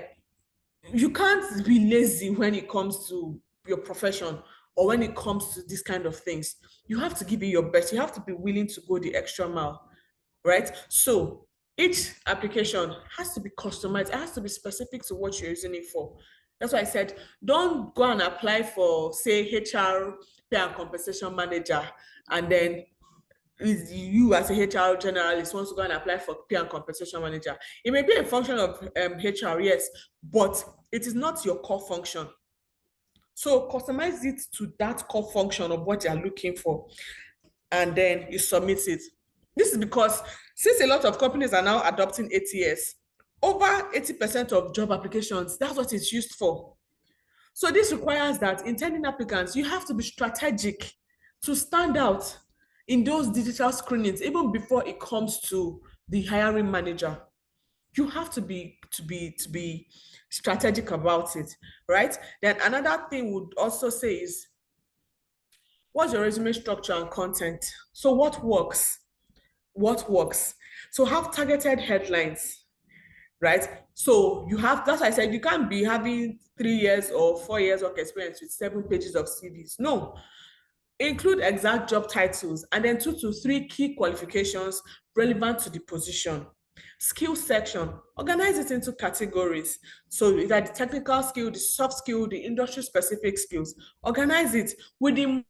you can't be lazy when it comes to your profession or when it comes to these kind of things. You have to give it your best. You have to be willing to go the extra mile, right? So each application has to be customized. It has to be specific to what you're using it for. That's why I said, don't go and apply for, say, HR pay and compensation manager, and then is you as a HR generalist wants to go and apply for pay and compensation manager. It may be a function of HR, yes, but it is not your core function. So customize it to that core function of what you're looking for, and then you submit it. This is because since a lot of companies are now adopting ATS, over 80% of job applications, that's what it's used for. So this requires that intending applicants, you have to be strategic to stand out in those digital screenings, even before it comes to the hiring manager. You have to be strategic about it, right? Then another thing would also say is, what's your resume structure and content? So what works? What works? So have targeted headlines, right? So you have, that's why I said you can't be having 3 years or 4 years of experience with 7 pages of CVs. No, include exact job titles and then 2 to 3 key qualifications relevant to the position. Skill section, organize it into categories. So either the technical skill, the soft skill, the industry specific skills. Organize it with the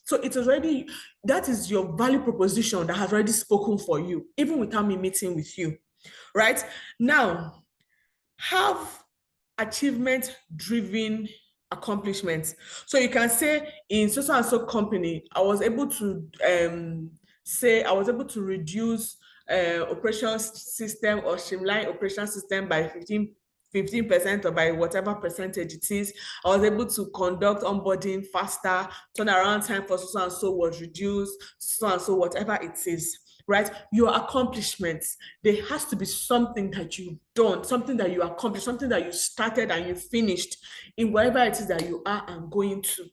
so it is already, that is your value proposition that has already spoken for you, even without me meeting with you, right? Now, have achievement-driven accomplishments. So you can say in so and so company, I was able to say I was able to reduce operations system or streamline operation system by 15% or by whatever percentage it is. I was able to conduct onboarding faster, turnaround time for so and so was reduced, so and so, whatever it is, right? Your accomplishments, there has to be something that you've done, something that you accomplished, something that you started and you finished in wherever it is that you are and going to.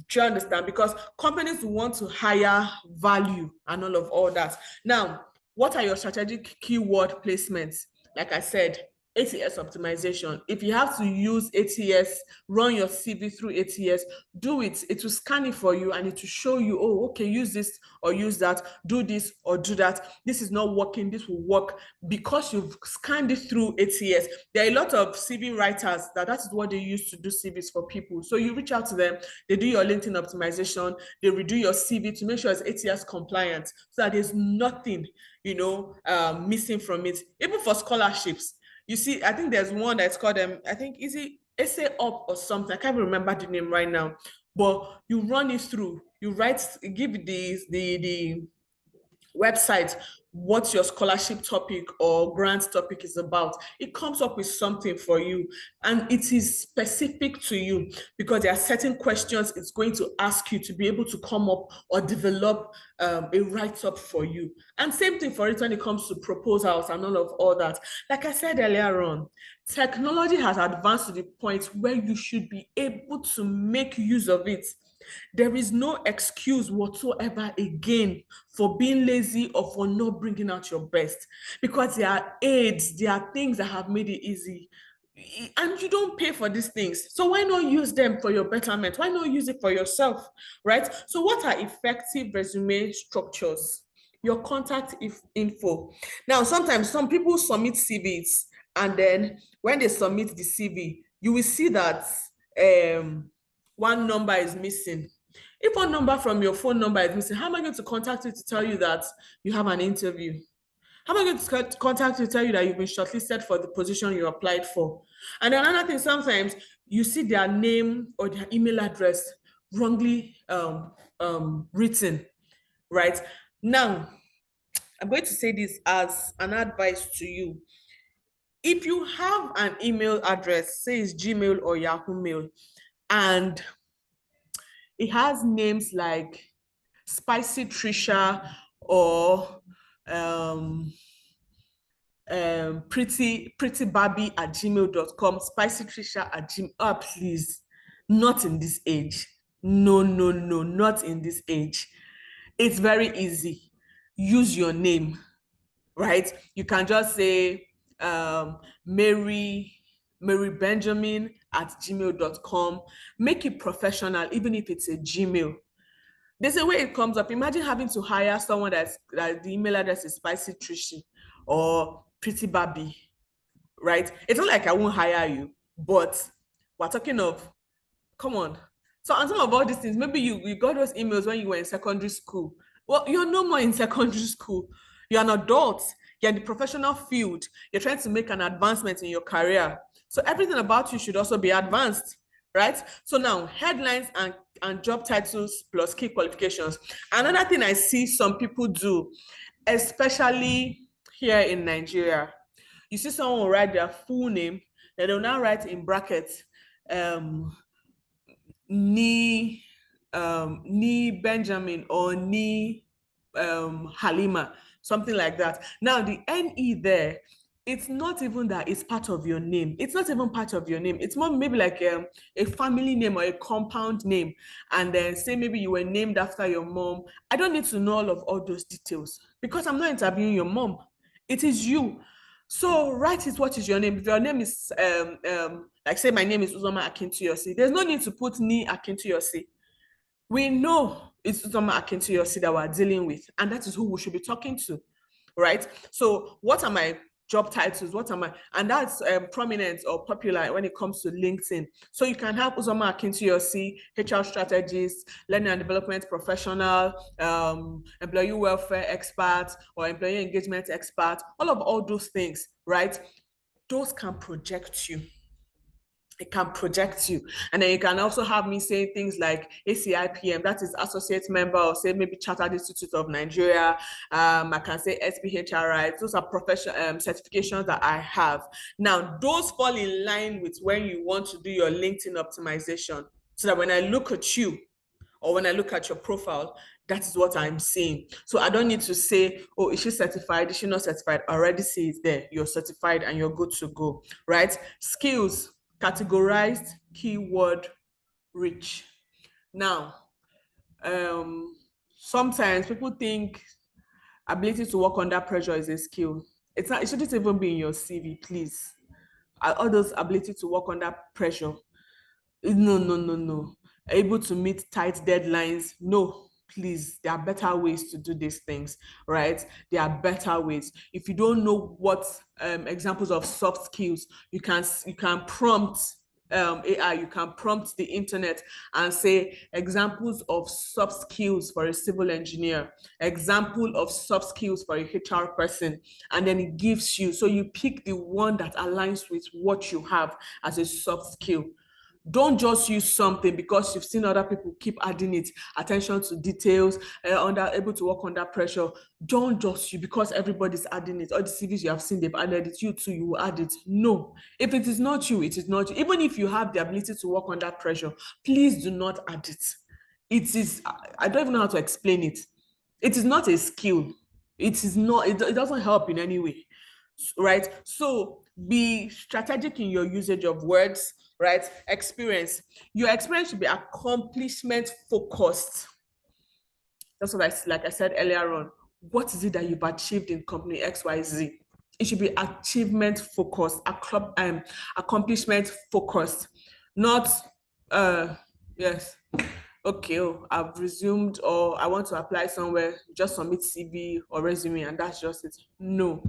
Do you understand? Because companies want to hire value and all that. Now, what are your strategic keyword placements? Like I said, ATS optimization. If you have to use ATS, run your CV through ATS, do it. It will scan it for you and it will show you, oh, okay, use this or use that, do this or do that. This is not working, this will work because you've scanned it through ATS. There are a lot of CV writers that is what they use to do CVs for people. So you reach out to them, they do your LinkedIn optimization, they redo your CV to make sure it's ATS compliant so that there's nothing, missing from it. Even for scholarships, you see, I think there's one that's called I think, is it Essay Up or something? I can't remember the name right now. But you run it through, you write, give the website what your scholarship topic or grant topic is about. It comes up with something for you and it is specific to you because there are certain questions it's going to ask you to be able to come up or develop a write-up for you. And same thing for it when it comes to proposals and all that. Like I said earlier on, technology has advanced to the point where you should be able to make use of it. There is no excuse whatsoever again for being lazy or for not bringing out your best because there are aids, there are things that have made it easy. And you don't pay for these things. So why not use them for your betterment? Why not use it for yourself, right? So what are effective resume structures? Your contact info. Now, sometimes some people submit CVs And then when they submit the CV, you will see that one number is missing. If one number from your phone number is missing, how am I going to contact you to tell you that you have an interview? How am I going to contact you to tell you that you've been shortlisted for the position you applied for? And then another thing, sometimes you see their name or their email address wrongly written, right? Now, I'm going to say this as an advice to you. If you have an email address, say it's Gmail or Yahoo Mail, and it has names like Spicy Trisha or pretty Barbie at gmail.com, Spicy Trisha at gmail. Oh, please, not in this age. No, no, no, not in this age. It's very easy. Use your name, right? You can just say Mary Benjamin at gmail.com. Make it professional, even if it's a Gmail. There's a way it comes up. Imagine having to hire someone that the email address is Spicy Trishy or Pretty Barbie, right? It's not like I won't hire you, but we're talking of, come on. So on top of all these things, maybe you got those emails when you were in secondary school. Well, you're no more in secondary school. You're an adult. You're in the professional field. You're trying to make an advancement in your career. So everything about you should also be advanced, right? So now headlines and job titles plus key qualifications. Another thing I see some people do, especially here in Nigeria, you see someone will write their full name, then they'll now write in brackets, Ni Benjamin or Ni Halima, something like that. Now the NE there, it's not even that it's part of your name. It's not even part of your name. It's more maybe like a family name or a compound name. And then say maybe you were named after your mom. I don't need to know all those details because I'm not interviewing your mom. It is you. So write it, what is your name? If your name is like say my name is Uzoma Akintuyosi, there's no need to put Ni Akintuyosi. We know it's Uzoma Akintuyosi that we're dealing with, and that is who we should be talking to, right? So what are my job titles? What am I? And that's prominent or popular when it comes to LinkedIn. So you can have Uzoma Akintuyosi, HR strategist, learning and development professional, employee welfare expert, or employee engagement expert, all those things, right? Those can project you. It can project you. And then you can also have me say things like ACIPM, that is associate member, or say maybe Chartered Institute of Nigeria. I can say SPHRI. Those are professional certifications that I have. Now, those fall in line with when you want to do your LinkedIn optimization, so that when I look at you or when I look at your profile, that is what I'm seeing. So I don't need to say, oh, is she certified? Is she not certified? I already see it there. You're certified and you're good to go, right? Skills. Categorized, keyword rich. Now, sometimes people think ability to work under pressure is a skill. It's not. It shouldn't even be in your CV, please. All those ability to work under pressure. No, no, no, no. Able to meet tight deadlines. No, please. There are better ways to do these things, right? There are better ways. If you don't know what examples of soft skills, you can prompt AI, you can prompt the internet and say examples of soft skills for a civil engineer, example of soft skills for a HR person, and then it gives you, so you pick the one that aligns with what you have as a soft skill. Don't just use something because you've seen other people keep adding it, attention to details, able to work under pressure. Don't just you because everybody's adding it. All the CVs you have seen, they've added it. You too, you will add it. No, if it is not you, it is not you. Even if you have the ability to work under pressure, please do not add it. It is, I don't even know how to explain it. It is not a skill. It is not, it doesn't help in any way, right? So be strategic in your usage of words, right? Experience. Your experience should be accomplishment focused. That's what like I said earlier on. What is it that you've achieved in company XYZ? It should be achievement focused, accomplishment focused, not yes. Okay, oh, I've resumed, or I want to apply somewhere, just submit CV or resume, and that's just it. No.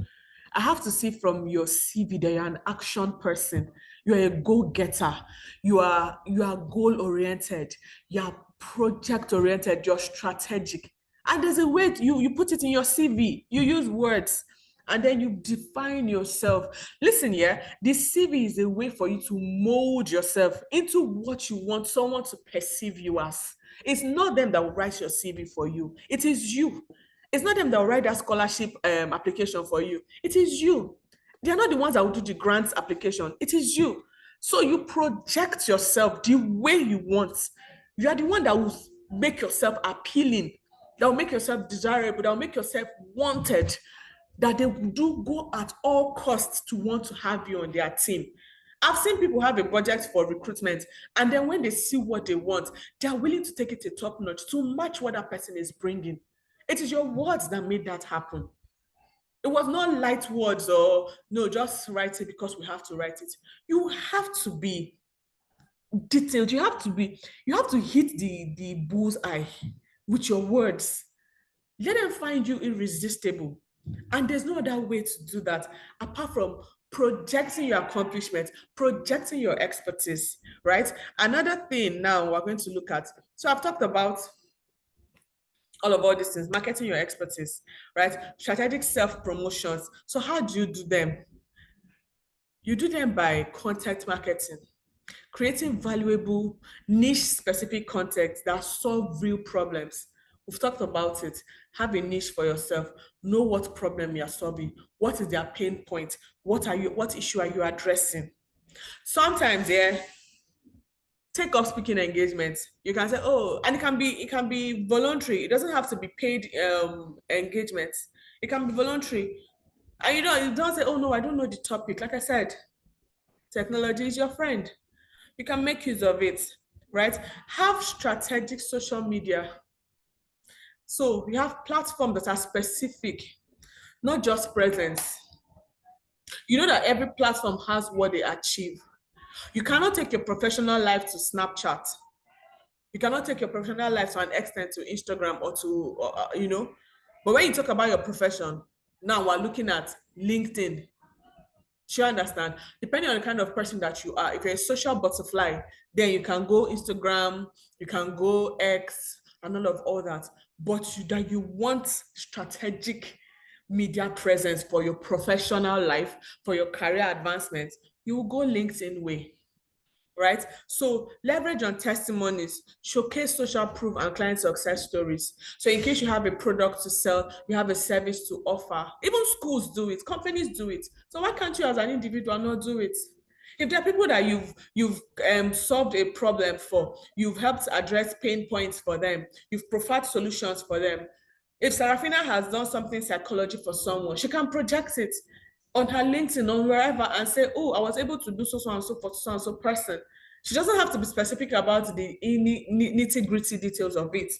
I have to see from your CV that you're an action person. You're a go-getter. You are goal-oriented. You're project-oriented. You're strategic. And there's a way you put it in your CV. You use words and then you define yourself. Listen, yeah, this CV is a way for you to mold yourself into what you want someone to perceive you as. It's not them that will write your CV for you. It is you. It's not them that will write that scholarship application for you. It is you. They're not the ones that will do the grants application. It is you. So you project yourself the way you want. You are the one that will make yourself appealing, that will make yourself desirable, that will make yourself wanted, that they do go at all costs to want to have you on their team. I've seen people have a budget for recruitment, and then when they see what they want, they are willing to take it to top notch to match what that person is bringing. It is your words that made that happen. It was not light words or no, just write it because we have to write it. You have to be detailed. You have to hit the bullseye with your words. Let them find you irresistible. And there's no other way to do that apart from projecting your accomplishments, projecting your expertise, right? Another thing now we're going to look at. So I've talked about all these things, marketing your expertise, right? Strategic self-promotions. So how do you do them? You do them by content marketing, creating valuable niche-specific content that solve real problems. We've talked about it. Have a niche for yourself. Know what problem you're solving. What is their pain point? What issue are you addressing? Sometimes, yeah, take up speaking engagements. You can say, oh, and it can be voluntary. It doesn't have to be paid engagements. It can be voluntary. And you don't say, oh no, I don't know the topic. Like I said, technology is your friend. You can make use of it, right? Have strategic social media. So you have platforms that are specific, not just presence. You know that every platform has what they achieve. You cannot take your professional life to Snapchat. You cannot take your professional life to an extent to Instagram or to, But when you talk about your profession, now we're looking at LinkedIn. Do you understand? Depending on the kind of person that you are, if you're a social butterfly, then you can go Instagram, you can go X, and all that. But you want strategic media presence for your professional life, for your career advancement, you will go LinkedIn way. Right? So leverage on testimonies, showcase social proof and client success stories. So in case you have a product to sell, you have a service to offer, even schools do it, companies do it. So why can't you as an individual not do it? If there are people that you've solved a problem for, you've helped address pain points for them, you've provided solutions for them. If Sarafina has done something psychology for someone, she can project it on her LinkedIn, on wherever, and say, oh, I was able to do so and so for so and so person. She doesn't have to be specific about the nitty-gritty details of it.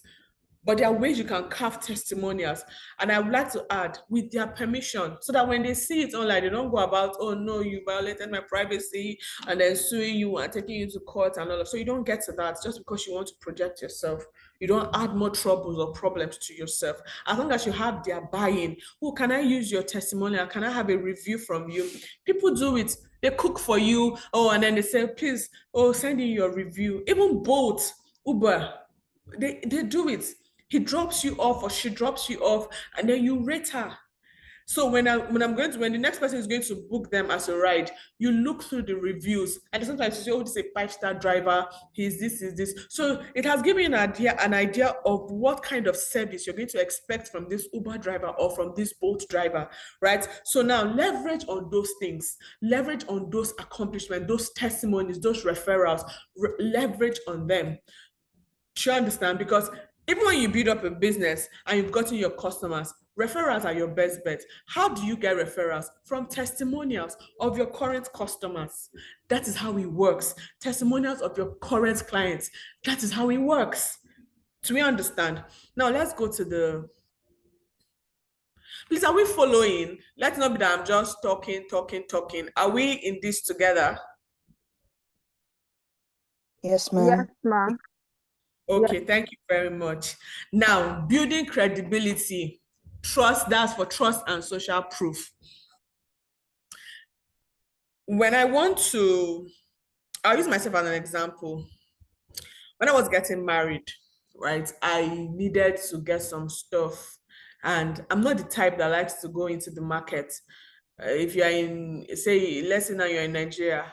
But there are ways you can carve testimonials. And I would like to add, with their permission, so that when they see it online, they don't go about, oh no, you violated my privacy, and then suing you and taking you to court and all of. So you don't get to that just because you want to project yourself. You don't add more troubles or problems to yourself. As long as you have their buy-in, oh, can I use your testimonial? Can I have a review from you? People do it. They cook for you. Oh, and then they say, please, oh, send in your review. Even Bolt, Uber, they do it. He drops you off or she drops you off, and then you rate her. So when the next person is going to book them as a ride, you look through the reviews, and sometimes you say, oh, this is a 5-star driver, is this. So it has given an idea of what kind of service you're going to expect from this Uber driver or from this Bolt driver, right? So now leverage on those things, leverage on those accomplishments, those testimonies, those referrals, leverage on them. Do you understand? Because even when you build up a business and you've gotten your customers, referrals are your best bet. How do you get referrals? From testimonials of your current customers. That is how it works. Testimonials of your current clients. That is how it works. Do we understand? Now let's go to the... Please, are we following? Let's not be that I'm just talking. Are we in this together? Yes, ma'am. Yes, ma'am. Okay, thank you very much. Now, building credibility, trust, that's for trust and social proof. when I want to, I'll use myself as an example. When I was getting married, right, I needed to get some stuff. And I'm not the type that likes to go into the market. If you're in, say, let's say now you're in Nigeria,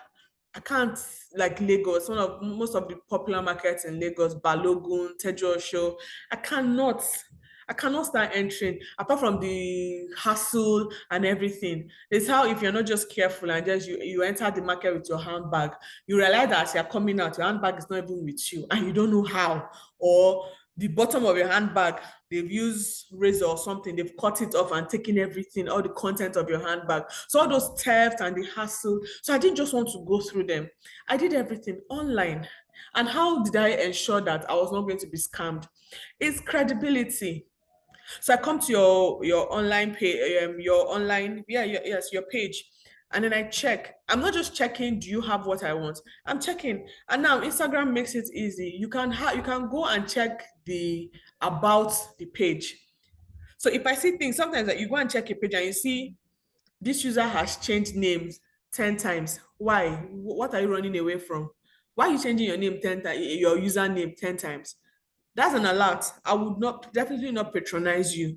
I can't, like Lagos, one of most of the popular markets in Lagos, Balogun, Tejo, I cannot start entering apart from the hassle and everything. It's how if you're not just careful and just you enter the market with your handbag, you realize that as you're coming out, your handbag is not even with you and you don't know how. Or the bottom of your handbag, they've used razor or something, they've cut it off and taken everything, all the content of your handbag. So all those theft and the hassle. So I didn't just want to go through them. I did everything online. And how did I ensure that I was not going to be scammed? It's credibility. So I come to your online page, your online, yes, your page, and then I check. I'm not just checking, do you have what I want? I'm checking, and now Instagram makes it easy. You can go and check the about the page. So if I see things, sometimes that you go and check a page and you see this user has changed names 10 times. Why? What are you running away from? Why are you changing your name 10 times, your username 10 times? That's an alert. I would not definitely not patronize you.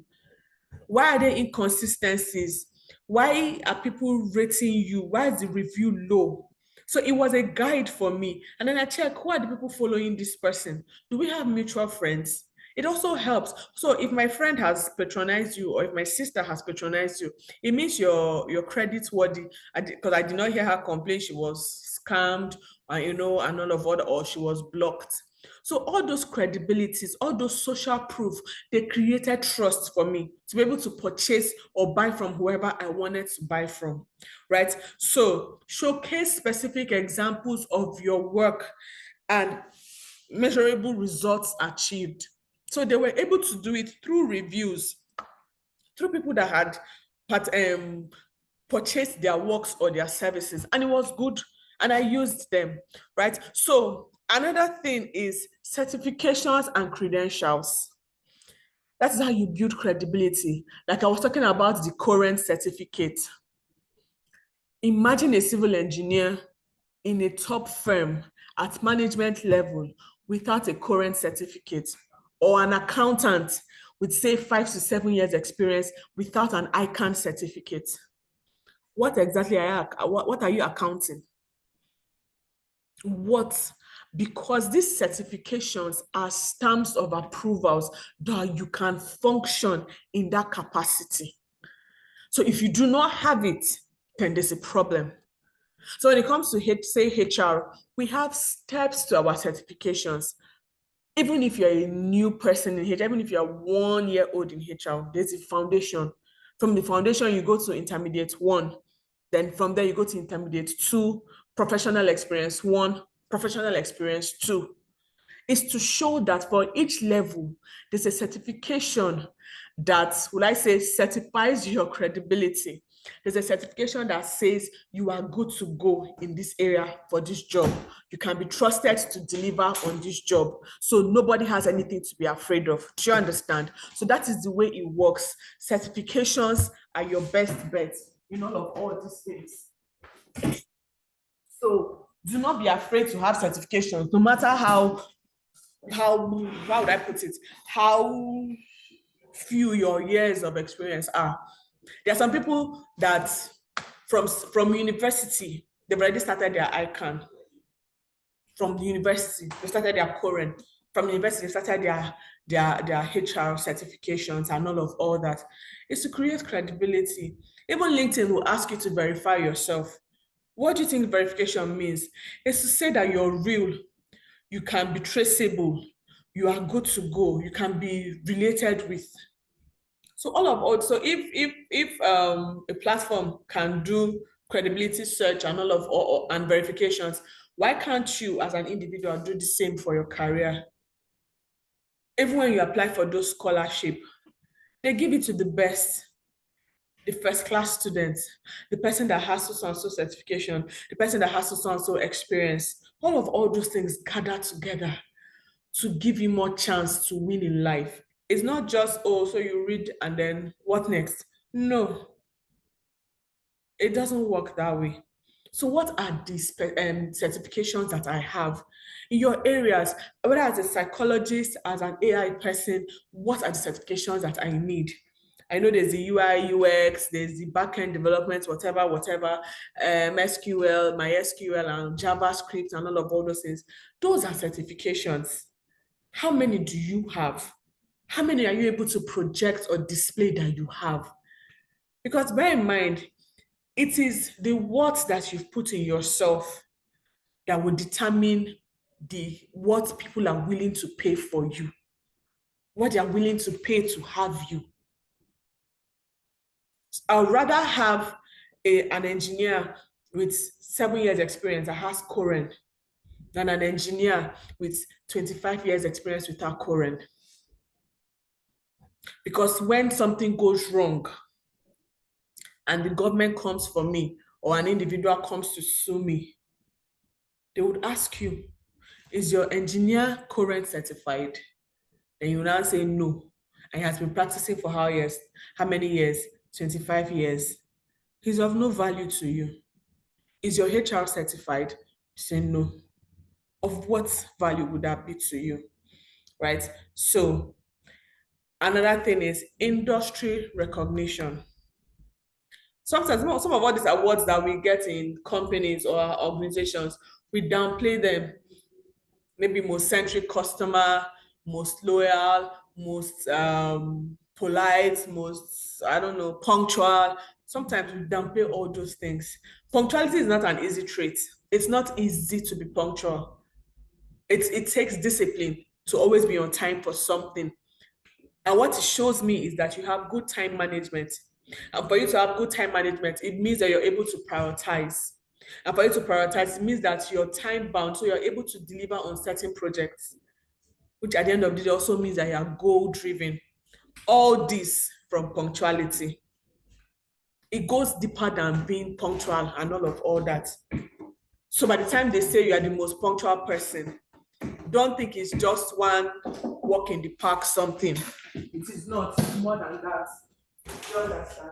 Why are there inconsistencies? Why are people rating you? Why is the review low? So it was a guide for me. And then I check, who are the people following this person? Do we have mutual friends? It also helps. So if my friend has patronized you, or if my sister has patronized you, it means you're credit worthy. Because I did not hear her complain she was scammed, and all of what, or she was blocked. So all those credibilities, all those social proof, they created trust for me to be able to purchase or buy from whoever I wanted to buy from, right? So showcase specific examples of your work and measurable results achieved. So they were able to do it through reviews, through people that had purchased their works or their services, and it was good, and I used them, right? So another thing is certifications and credentials. That is how you build credibility. Like I was talking about the current certificate. Imagine a civil engineer in a top firm at management level without a current certificate, or an accountant with say 5 to 7 years experience without an ICANN certificate. What exactly what are you accounting? What? Because these certifications are stamps of approvals that you can function in that capacity. So if you do not have it, then there's a problem. So when it comes to, say, HR, we have steps to our certifications. Even if you're a new person in HR, even if you're 1 year old in HR, there's a foundation. From the foundation, you go to intermediate 1. Then from there, you go to intermediate 2, professional experience 1, professional experience 2. Is to show that for each level, there's a certification that, will I say, certifies your credibility. There's a certification that says you are good to go in this area for this job. You can be trusted to deliver on this job. So nobody has anything to be afraid of. Do you understand? So that is the way it works. Certifications are your best bet in all of these things. So do not be afraid to have certifications, no matter how would I put it? How few your years of experience are. There are some people that from university, they've already started their ICANN. From the university, they started their current. From the university, they started their HR certifications and all that. It's to create credibility. Even LinkedIn will ask you to verify yourself. What do you think verification means? It's to say that you're real, you can be traceable, you are good to go, you can be related with. So so if a platform can do credibility search and and verifications, why can't you as an individual do the same for your career? Even when you apply for those scholarships, they give it to the best, the first class students, the person that has so and so certification, the person that has so and so experience. All those things gather together to give you more chance to win in life. It's not just, oh, so you read and then what next? No, it doesn't work that way. So what are the certifications that I have in your areas? Whether as a psychologist, as an AI person, what are the certifications that I need? I know there's the UI, UX, there's the backend development, whatever, SQL, MySQL, and JavaScript, and all those things. Those are certifications. How many do you have? How many are you able to project or display that you have? Because bear in mind, it is the words that you've put in yourself that will determine what people are willing to pay for you, what they are willing to pay to have you. I'd rather have an engineer with 7 years experience that has current than an engineer with 25 years experience without current. Because when something goes wrong and the government comes for me or an individual comes to sue me, they would ask you, is your engineer current certified? Then you now say no. And he has been practicing for how years? How many years? 25 years. He's of no value to you. Is your HR certified? You say no. Of what value would that be to you? Right? So another thing is industry recognition. Sometimes some of all these awards that we get in companies or organizations, we downplay them. Maybe most centric customer, most loyal, most polite, most, I don't know, punctual. Sometimes we downplay all those things. Punctuality is not an easy trait. It's not easy to be punctual. It takes discipline to always be on time for something. And what it shows me is that you have good time management. And for you to have good time management, it means that you're able to prioritize. And for you to prioritize, it means that you're time bound, so you're able to deliver on certain projects, which at the end of the day also means that you're goal driven. All this from punctuality. It goes deeper than being punctual and all that. So by the time they say you are the most punctual person, don't think it's just one walk in the park something. It is not more than that. You understand?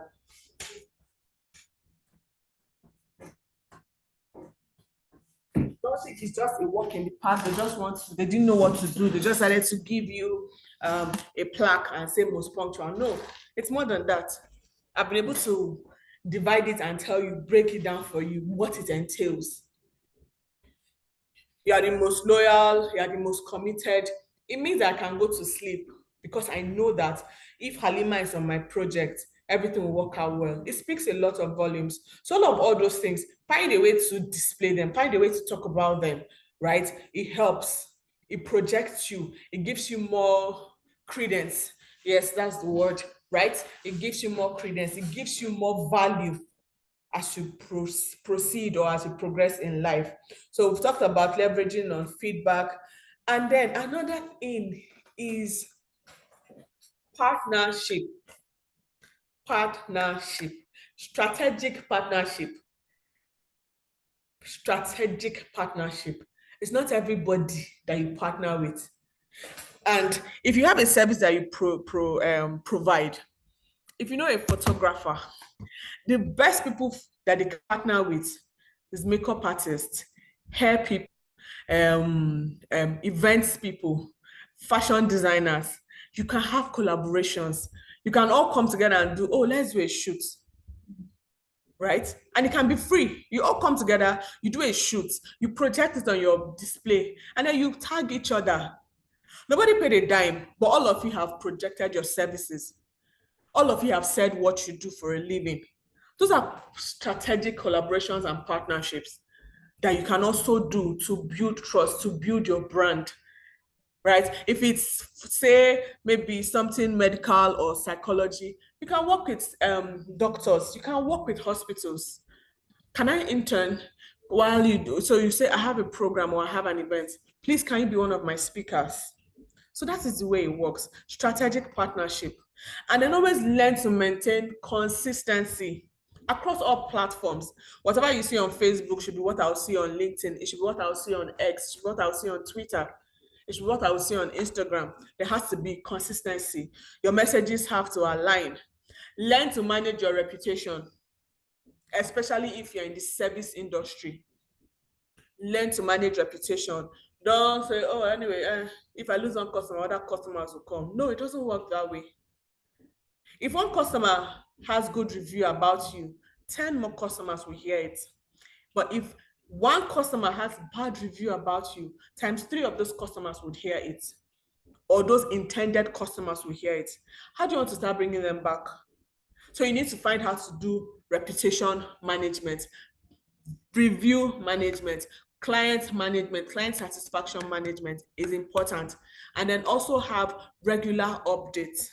Don't think it's just a walk in the park. They didn't know what to do. They just decided to give you a plaque and say most punctual. No, it's more than that. I've been able to divide it and tell you, break it down for you, what it entails. You are the most loyal, you are the most committed. It means I can go to sleep because I know that if Halima is on my project, everything will work out well. It speaks a lot of volumes. So all those things, find a way to display them, find a way to talk about them, right? It helps. It projects you. It gives you more credence. Yes, that's the word, right? It gives you more credence. It gives you more value as you proceed or as you progress in life. So we've talked about leveraging on feedback. And then another thing is partnership. Strategic partnership. It's not everybody that you partner with. And if you have a service that you provide, if you know a photographer, the best people that they can partner with is makeup artists, hair people, events people, fashion designers. You can have collaborations. You can all come together and do, let's do a shoot, right? And it can be free. You all come together, you do a shoot, you project it on your display, and then you tag each other. Nobody paid a dime, but all of you have projected your services. All of you have said what you do for a living. Those are strategic collaborations and partnerships that you can also do to build trust, to build your brand, right? If it's, say, maybe something medical or psychology, you can work with doctors, you can work with hospitals. Can I intern while you do? So you say, I have a program or I have an event. Please, can you be one of my speakers? So that is the way it works. Strategic partnership. And then always learn to maintain consistency across all platforms. Whatever you see on Facebook should be what I'll see on LinkedIn. It should be what I'll see on X. It should be what I'll see on Twitter. It should be what I will see on Instagram. There has to be consistency. Your messages have to align. Learn to manage your reputation. especially if you're in the service industry. Learn to manage reputation. Don't say, oh, anyway, if I lose one customer, other customers will come. No, it doesn't work that way. If one customer has good review about you, 10 more customers will hear it. But if one customer has bad review about you, times 3 of those customers would hear it, or those intended customers will hear it. How do you want to start bringing them back? So you need to find how to do reputation management, review management, client management, client satisfaction management is important. And then also have regular updates.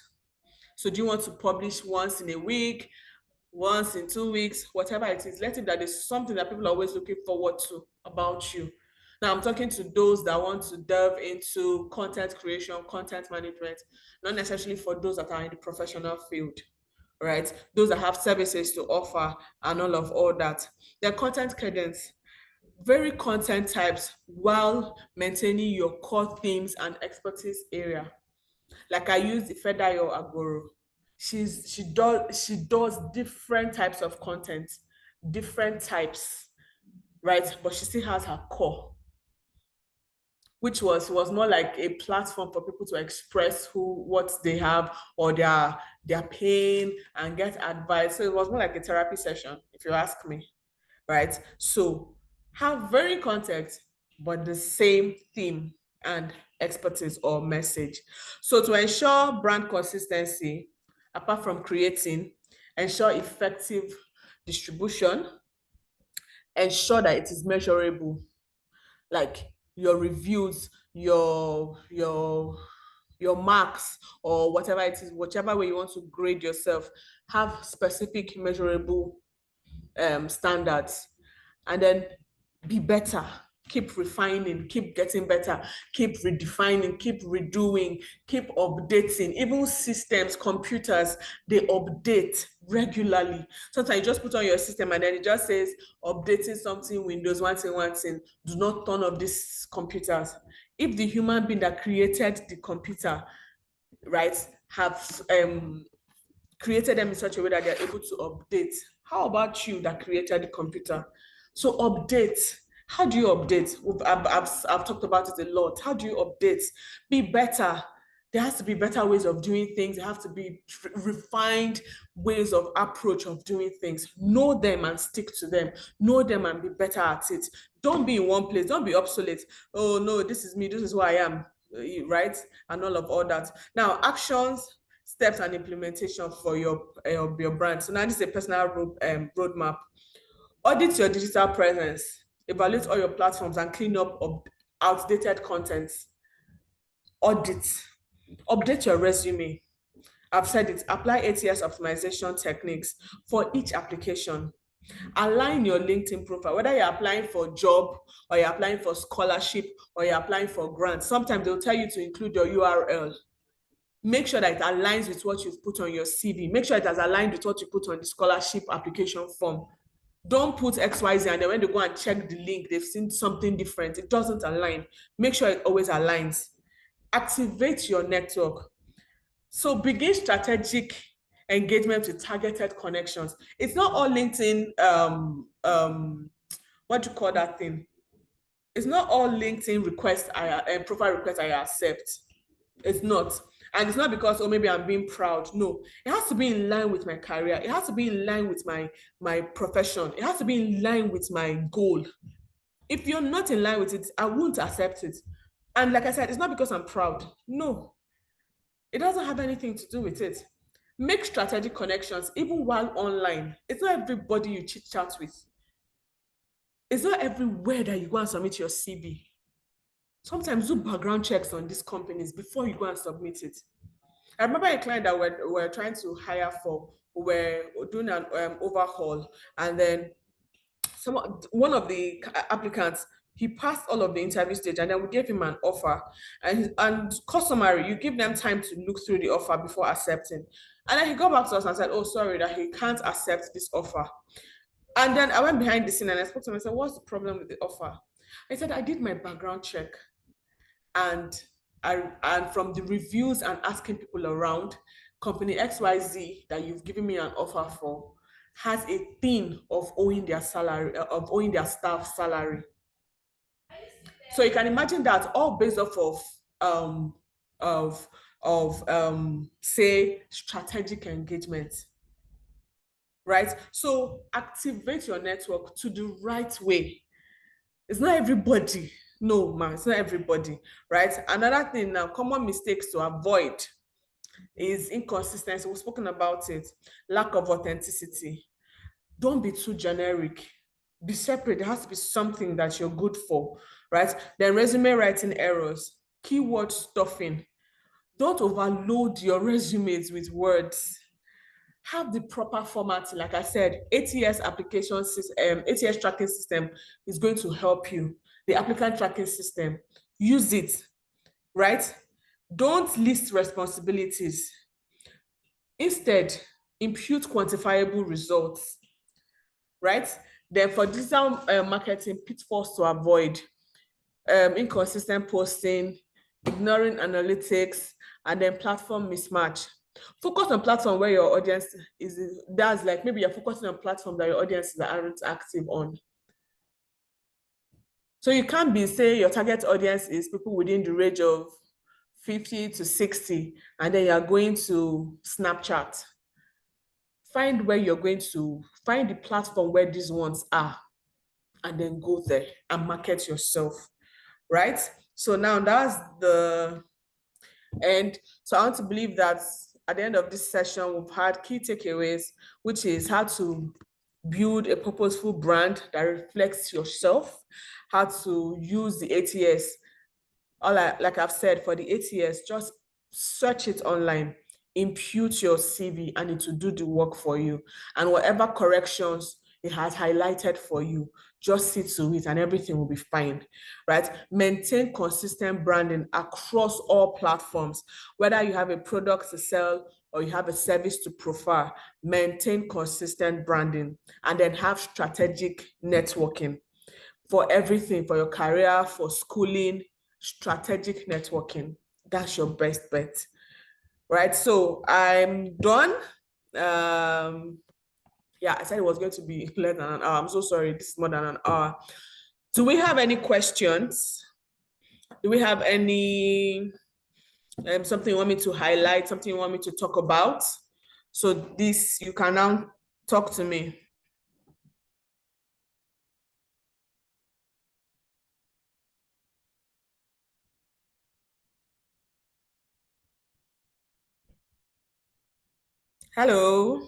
So do you want to publish once in a week, once in 2 weeks, whatever it is? Let it that is something that people are always looking forward to about you. Now I'm talking to those that want to delve into content creation, content management, not necessarily for those that are in the professional field, right? Those that have services to offer and all that. Their content cadence, vary content types while maintaining your core themes and expertise area. Like I use Ifedayo Agboro. She does different types of content, different types, right? But she still has her core, which was more like a platform for people to express what they have or their pain and get advice. So it was more like a therapy session, if you ask me, right? So have very content, but the same theme and expertise or message. So to ensure brand consistency, apart from creating, ensure effective distribution, ensure that it is measurable, like your reviews, your marks, or whatever it is, whichever way you want to grade yourself, have specific measurable standards. And then be better, keep refining, keep getting better, keep redefining, keep redoing, keep updating. Even systems, computers, they update regularly. Sometimes you just put on your system and then it just says updating something, Windows, one thing. Do not turn off these computers. If the human being that created the computer, right, have created them in such a way that they're able to update, how about you that created the computer? So update. How do you update? I've talked about it a lot. How do you update? Be better. There has to be better ways of doing things. There have to be refined ways of approach of doing things. Know them and stick to them. Know them and be better at it. Don't be in one place. Don't be obsolete. Oh no, this is me. This is who I am, right? And all that. Now, actions, steps, and implementation for your brand. So now this is a personal roadmap. Audit your digital presence, evaluate all your platforms, and clean up outdated content. Audit, update your resume. I've said it, apply ATS optimization techniques for each application. Align your LinkedIn profile, whether you're applying for a job or you're applying for scholarship or you're applying for grants. Sometimes they'll tell you to include your URL. Make sure that it aligns with what you've put on your CV. Make sure it has aligned with what you put on the scholarship application form. Don't put XYZ and then when they go and check the link, they've seen something different. It doesn't align. Make sure it always aligns. Activate your network. So begin strategic engagement with targeted connections. It's not all LinkedIn, what do you call that thing? It's not all LinkedIn requests, profile requests I accept. It's not. And it's not because, oh, maybe I'm being proud. No, it has to be in line with my career. It has to be in line with my profession. It has to be in line with my goal. If you're not in line with it, I won't accept it. And like I said, it's not because I'm proud. No, it doesn't have anything to do with it. Make strategic connections, even while online. It's not everybody you chit chat with. It's not everywhere that you go and submit your CV. Sometimes do background checks on these companies before you go and submit it. I remember a client that we're trying to hire for, we're doing an overhaul, and then one of the applicants, he passed all of the interview stage, and then we gave him an offer. And customary, you give them time to look through the offer before accepting. And then he got back to us and said, oh, sorry, that he can't accept this offer. And then I went behind the scene and I spoke to him and said, what's the problem with the offer? I said, I did my background check. And from the reviews and asking people around, company XYZ that you've given me an offer for, has a thing of owing their salary, of owing their staff salary. So you can imagine that all based off um of say strategic engagement, right? So activate your network to the right way. It's not everybody. No, man, it's not everybody, right? Another thing now, common mistakes to avoid is inconsistency. We've spoken about it. Lack of authenticity. Don't be too generic. Be separate. There has to be something that you're good for, right? Then resume writing errors, keyword stuffing. Don't overload your resumes with words. Have the proper formatting. Like I said, ATS application system, ATS tracking system is going to help you. The applicant tracking system, use it, right? Don't list responsibilities. Instead, impute quantifiable results, right? Then for digital marketing, pitfalls to avoid, inconsistent posting, ignoring analytics, and then platform mismatch. Focus on platform where your audience is, that's like maybe you're focusing on platform that your audiences aren't active on. So you can't be say your target audience is people within the range of 50 to 60, and then you're going to Snapchat. Find where you're going to find the platform where these ones are, and then go there and market yourself, right? So now that's the end. So I want to believe that at the end of this session, we've had key takeaways, which is how to build a purposeful brand that reflects yourself, how to use the ATS. Like I've said, for the ATS, just search it online, impute your CV, and it will do the work for you. And whatever corrections it has highlighted for you, just see to it and everything will be fine, right? Maintain consistent branding across all platforms. Whether you have a product to sell or you have a service to profile, maintain consistent branding, and then have strategic networking for everything, for your career, for schooling, strategic networking. That's your best bet, right? So I'm done. Yeah, I said it was going to be less than an hour. I'm so sorry. This is more than an hour. Do we have any questions? Do we have any something you want me to highlight, something you want me to talk about? So this, you can now talk to me. Hello.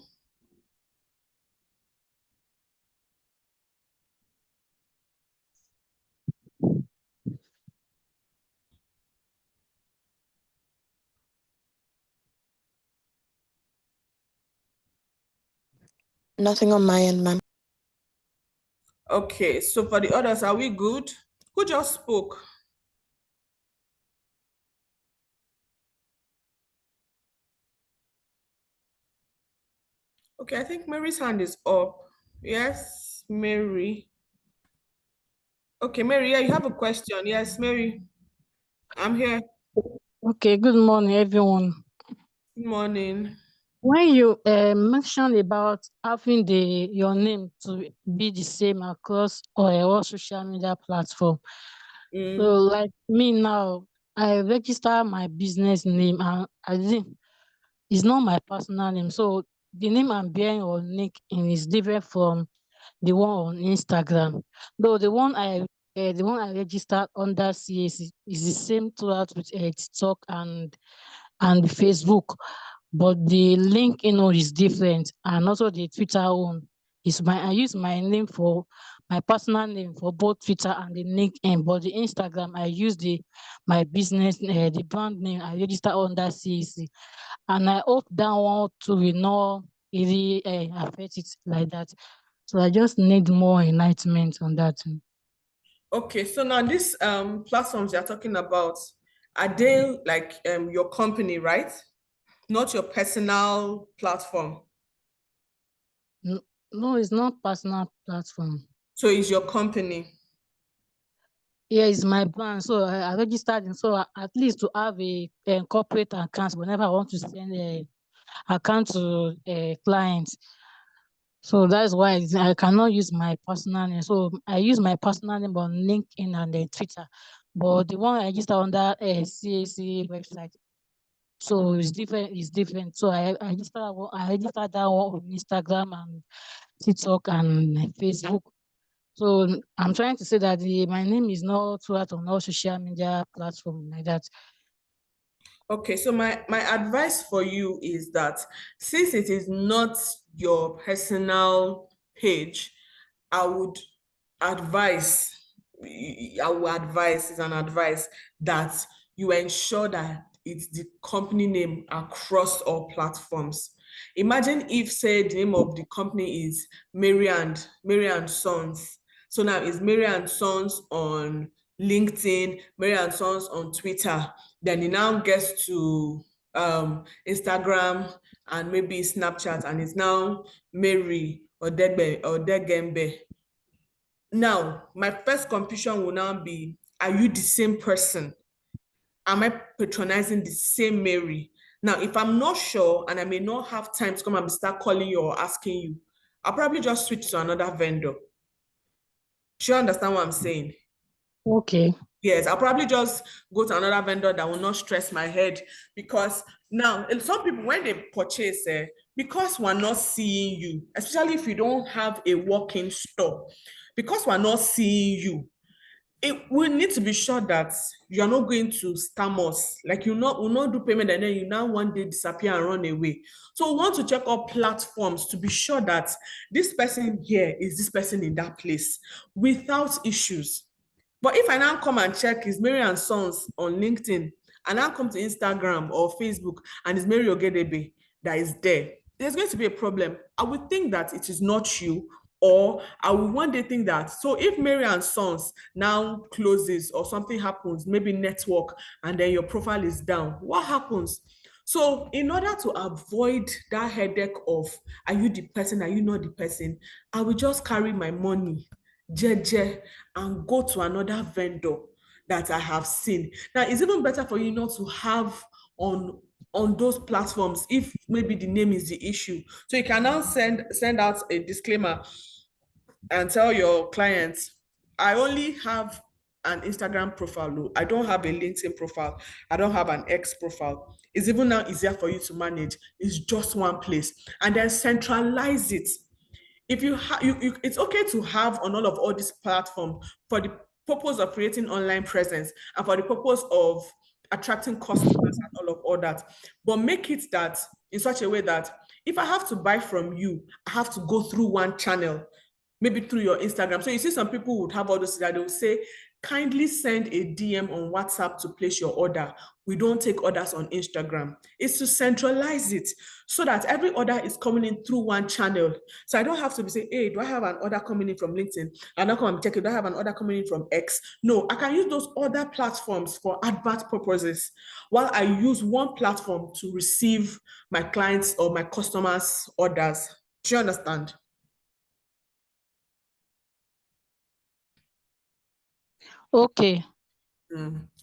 Nothing on my end, ma'am. Okay, so for the others, are we good? Who just spoke? Okay, I think Mary's hand is up. Yes, Mary. Okay, Mary, yeah, you have a question. Yes, Mary, I'm here. Okay, good morning, everyone. Good morning. When you mentioned about having your name to be the same across all social media platform, so like me now, I register my business name and I didn't. It's not my personal name, so the name I'm bearing on LinkedIn is different from the one on Instagram. Though the one I registered under CAC is the same throughout with TikTok and Facebook, but the link is different, and also the Twitter one is I use my name for my personal name for both Twitter and the LinkedIn, but the Instagram I use my business the brand name I register under CAC, and I hope that one to will not really affect it like that. So I just need more enlightenment on that. Okay, so now these platforms you're talking about, are they like your company, right? Not your personal platform. No, it's not personal platform. So it's your company. Yeah, it's my brand. So I registered in, so at least to have a corporate account whenever I want to send a account to a client. So that's why I cannot use my personal name. So I use my personal name on LinkedIn and then Twitter. But the one I registered under a CAC website. So it's different. It's different. So I registered that one on Instagram and TikTok and Facebook. So I'm trying to say that my name is not throughout on all social media platform like that. Okay, so my advice for you is that since it is not your personal page, I would advise, is an advice that you ensure that it's the company name across all platforms. Imagine if, say, the name of the company is Mary and Sons. So now it's Mary and Sons on LinkedIn, Mary and Sons on Twitter. Then it now gets to Instagram and maybe Snapchat, and it's now Mary or Degembe. Now, my first confusion will now be, are you the same person? Am I patronizing the same Mary? Now, if I'm not sure and I may not have time to come and start calling you or asking you, I'll probably just switch to another vendor. Do you understand what I'm saying? Okay. Yes, I'll probably just go to another vendor that will not stress my head, because now some people, when they purchase, because we're not seeing you, especially if you don't have a walk-in store, because we're not seeing you, we need to be sure that you're not going to scam us. Like, will not do payment and then you now one day disappear and run away. So we want to check all platforms to be sure that this person here is this person in that place without issues. But if I now come and check is Mary and Sons on LinkedIn, and now come to Instagram or Facebook and it's Mary Ogedebe that is there, there's going to be a problem. I would think that it is not you, or I will one day think that, so if Mary and Sons now closes or something happens, maybe network, and then your profile is down, what happens? So in order to avoid that headache of, are you the person, are you not the person, I will just carry my money, jeje, and go to another vendor that I have seen. Now, it's even better for you not to have on those platforms if maybe the name is the issue. So you can now send out a disclaimer and tell your clients, I only have an Instagram profile. I don't have a LinkedIn profile. I don't have an X profile. It's even now easier for you to manage. It's just one place. And then centralize it. If you it's okay to have on all these platforms for the purpose of creating online presence and for the purpose of attracting customers and all that. But make it that in such a way that if I have to buy from you, I have to go through one channel, maybe through your Instagram. So you see some people would have all those that they'll say, kindly send a DM on WhatsApp to place your order. We don't take orders on Instagram. It's to centralize it so that every order is coming in through one channel. So I don't have to be saying, hey, do I have an order coming in from LinkedIn? I don't come and check it. Do I have an order coming in from X? No, I can use those other platforms for advert purposes while I use one platform to receive my clients or my customers' orders. Do you understand? Okay.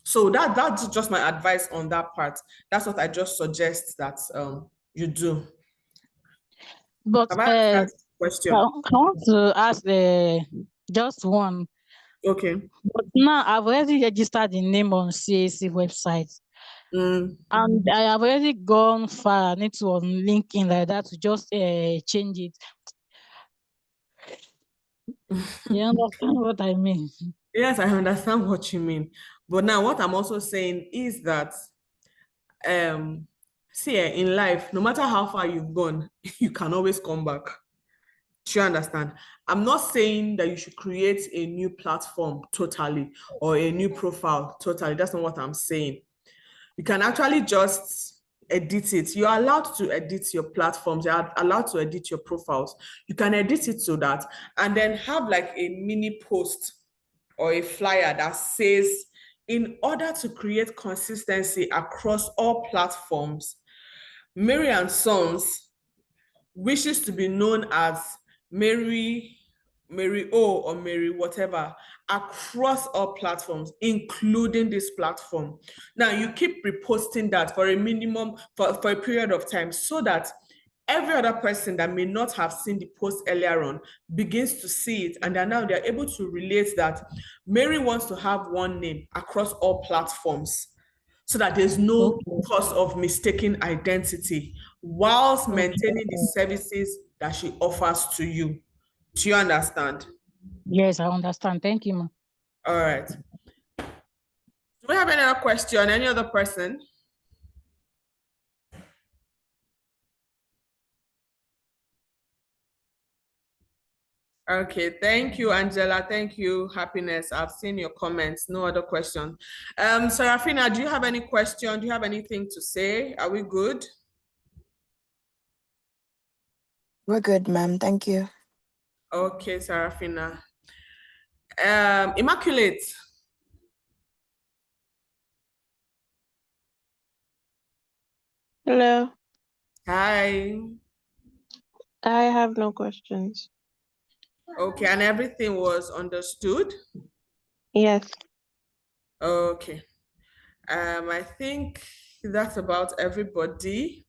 So that's just my advice on that part. That's what I just suggest that you do. But Have I asked that question? I want to ask just one. Okay. But now I've already registered the name on CAC website. And I have already gone far. I need to on LinkedIn like that to just change it. You understand what I mean? Yes, I understand what you mean. But now what I'm also saying is that see, in life, no matter how far you've gone, you can always come back. Do you understand? I'm not saying that you should create a new platform totally or a new profile totally. That's not what I'm saying. You can actually just edit it. You're allowed to edit your platforms. You're allowed to edit your profiles. You can edit it so that, and then have like a mini post or a flyer that says, in order to create consistency across all platforms, Mary and Sons wishes to be known as Mary O or Mary whatever across all platforms, including this platform. Now you keep reposting that for a minimum, for a period of time, so that every other person that may not have seen the post earlier on begins to see it, and they're able to relate that Mary wants to have one name across all platforms so that there's no cause of mistaken identity whilst maintaining the services that she offers to you. Do you understand? Yes, I understand. Thank you, ma'am. All right. Do we have any other question? Any other person? Okay, thank you, Angela. Thank you, Happiness. I've seen your comments. No other question. Serafina, do you have any question? Do you have anything to say? Are we good? We're good, ma'am. Thank you. Okay, Serafina. Immaculate. Hello. Hi. I have no questions. Okay, and everything was understood? Yes. Okay. I think that's about everybody.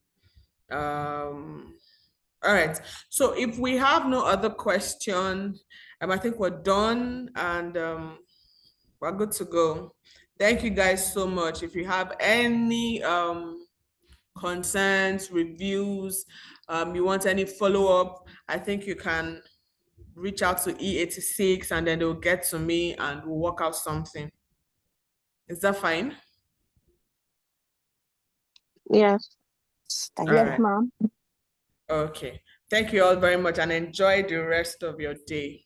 All right. So if we have no other question, I think we're done and we're good to go. Thank you guys so much. If you have any concerns, reviews, you want any follow-up, I think you can reach out to E86 and then they'll get to me and we'll work out something. Is that fine? Yes. Thank All you. right. ma'am. Okay. Thank you all very much and enjoy the rest of your day.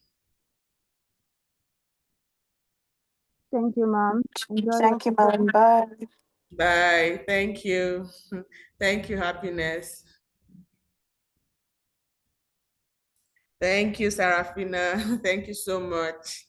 Thank you, ma'am. Enjoy Thank you, ma'am. Bye. Bye. Thank you. Thank you, Happiness. Thank you, Sarafina. Thank you so much.